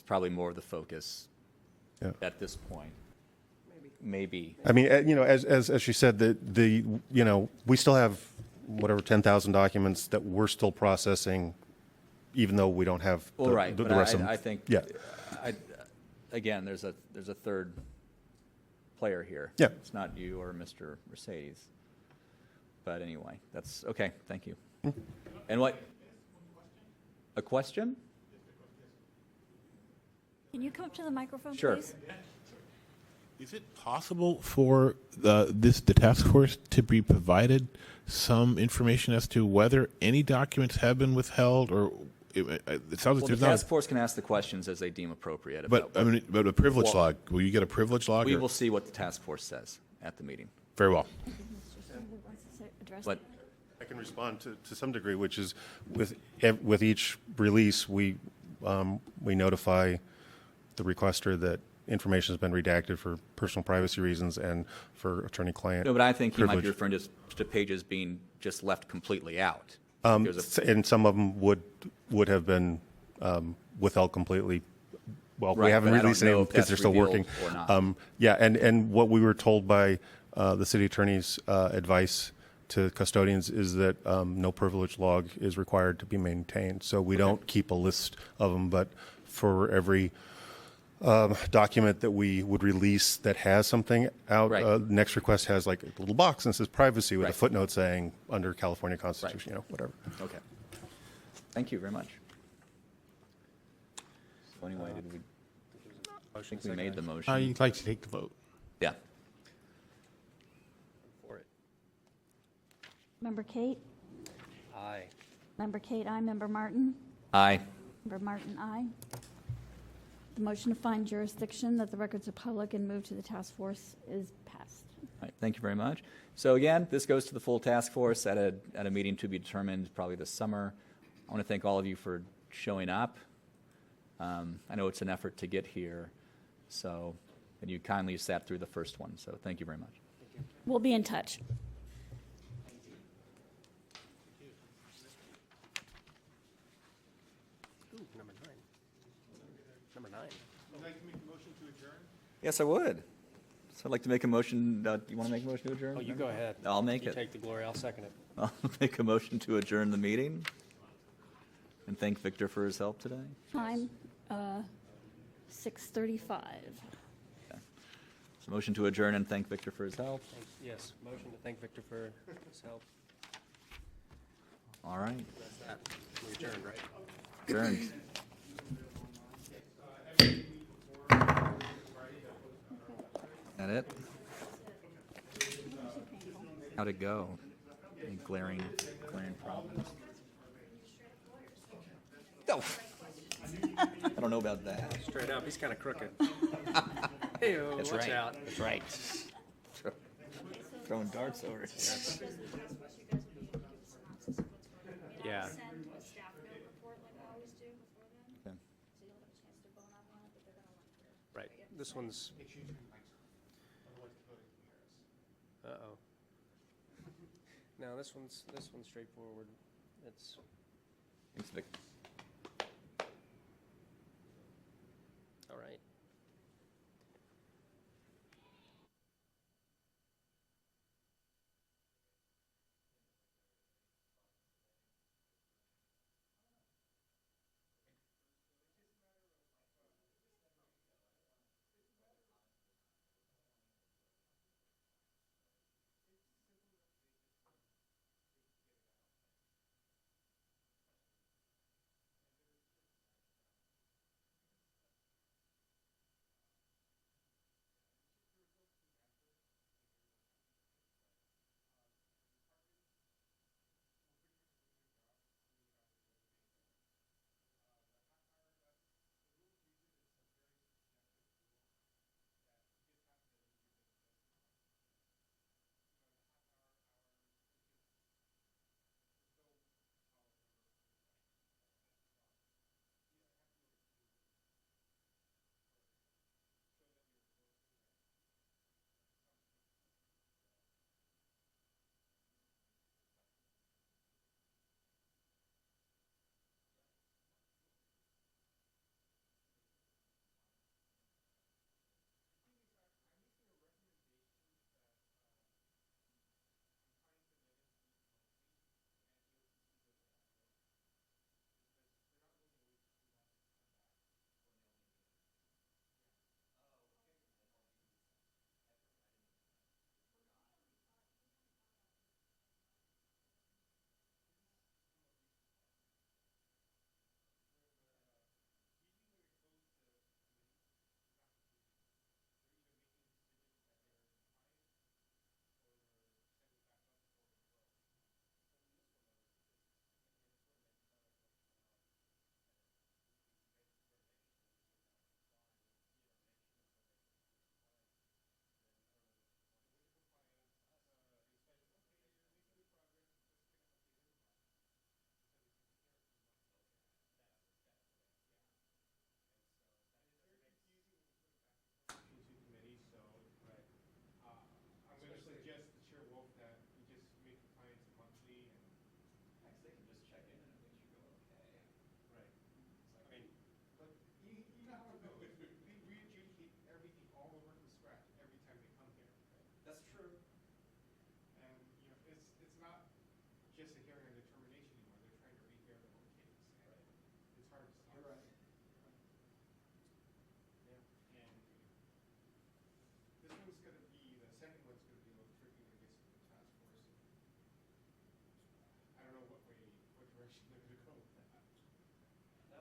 probably more of the focus at this point. Maybe. I mean, as she said, we still have whatever 10,000 documents that we're still processing, even though we don't have the rest of them. I think, Yeah. again, there's a third player here. Yeah. It's not you or Mr. Mercedes. But anyway, that's okay. Thank you. And what? A question? Can you come up to the microphone, Sure. please? Is it possible for the task force to be provided some information as to whether any documents have been withheld, or it sounds like Well, there's the not. task force can ask the questions as they deem appropriate. But about but a privilege Well, log. Will you get a privilege log? we or- will see what the task force says at the meeting. Very well. But I can respond to some degree, which is with each release, we notify the requester that information has been redacted for personal privacy reasons and for attorney-client no, but I think you might be privilege. referring to pages being just left completely out. There's a- And some of them would have been withheld completely. Well, we Right, haven't but I don't released any of know them if because that's they're still revealed working. or not. Yeah, and what we were told by the city attorney's advice to custodians is that no privilege log is required to be maintained. So we don't keep a list of them, but for every document that we would release that has something out, Right. next request has like a little box and says privacy with a Right. footnote saying under California Constitution, whatever. Okay. Thank you very much. So anyway, did we? I think we made the motion. You'd like to take the vote. Yeah. For it. Member Kate? Aye. Member Kate, aye. Member Martin? Aye. Member Martin, aye. The motion to find jurisdiction that the records are public and move to the task force is passed. All right, thank you very much. So again, this goes to the full task force at a meeting to be determined probably this summer. I want to thank all of you for showing up. I know it's an effort to get here, and you kindly sat through the first one, so thank you very much. We'll be in touch. Ooh, number 9. Number 9. Would you like to make a motion to adjourn? Yes, I would. So I'd like to make a motion. You want to make a motion to adjourn? Oh, you go ahead. I'll make You it. take the glory. I'll second it. I'll make a motion to adjourn the meeting and thank Victor for his help today. Time, 6:35. So motion to adjourn and thank Victor for his help. Yes, motion to thank Victor for his help. All right, That's that. We adjourned, right? adjourned. That it? How'd it go? Any glaring problems? No. I don't know about that. Straight up, he's kind of crooked. Hey, watch right. out. That's right. Throwing darts over it. Yeah. Okay. Right. This one's. Uh-oh. No, this one's straightforward. It's. Thanks, Vic. All right.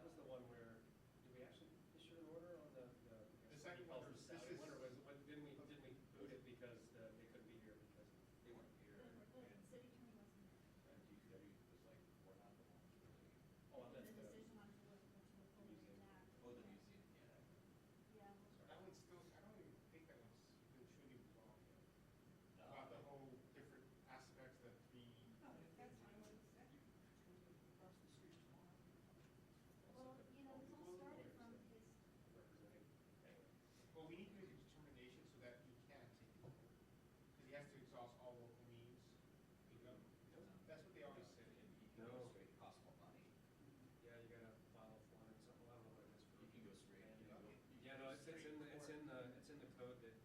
was the one where, did we actually issue an order on the second one, this this is- or was, didn't we boot it because they couldn't be here because They weren't here. The city attorney wasn't here. And DPW was like, we're not the ones really. oh, that's The the decision on to museum. Oh, the museum, yeah. Yeah. That one's still, I don't even think that one's been truly resolved yet. About the whole different aspects that the. That's fine. Well, you know, this all started from his, representing. Anyway. Well, we need to make a determination so that he can take it over. Because he has to exhaust all local means. That's what they always said. You can go straight, it costs more money. Yeah, you gotta file a form or something, I don't know what it is. You can go straight. Yeah, no, it's in the code that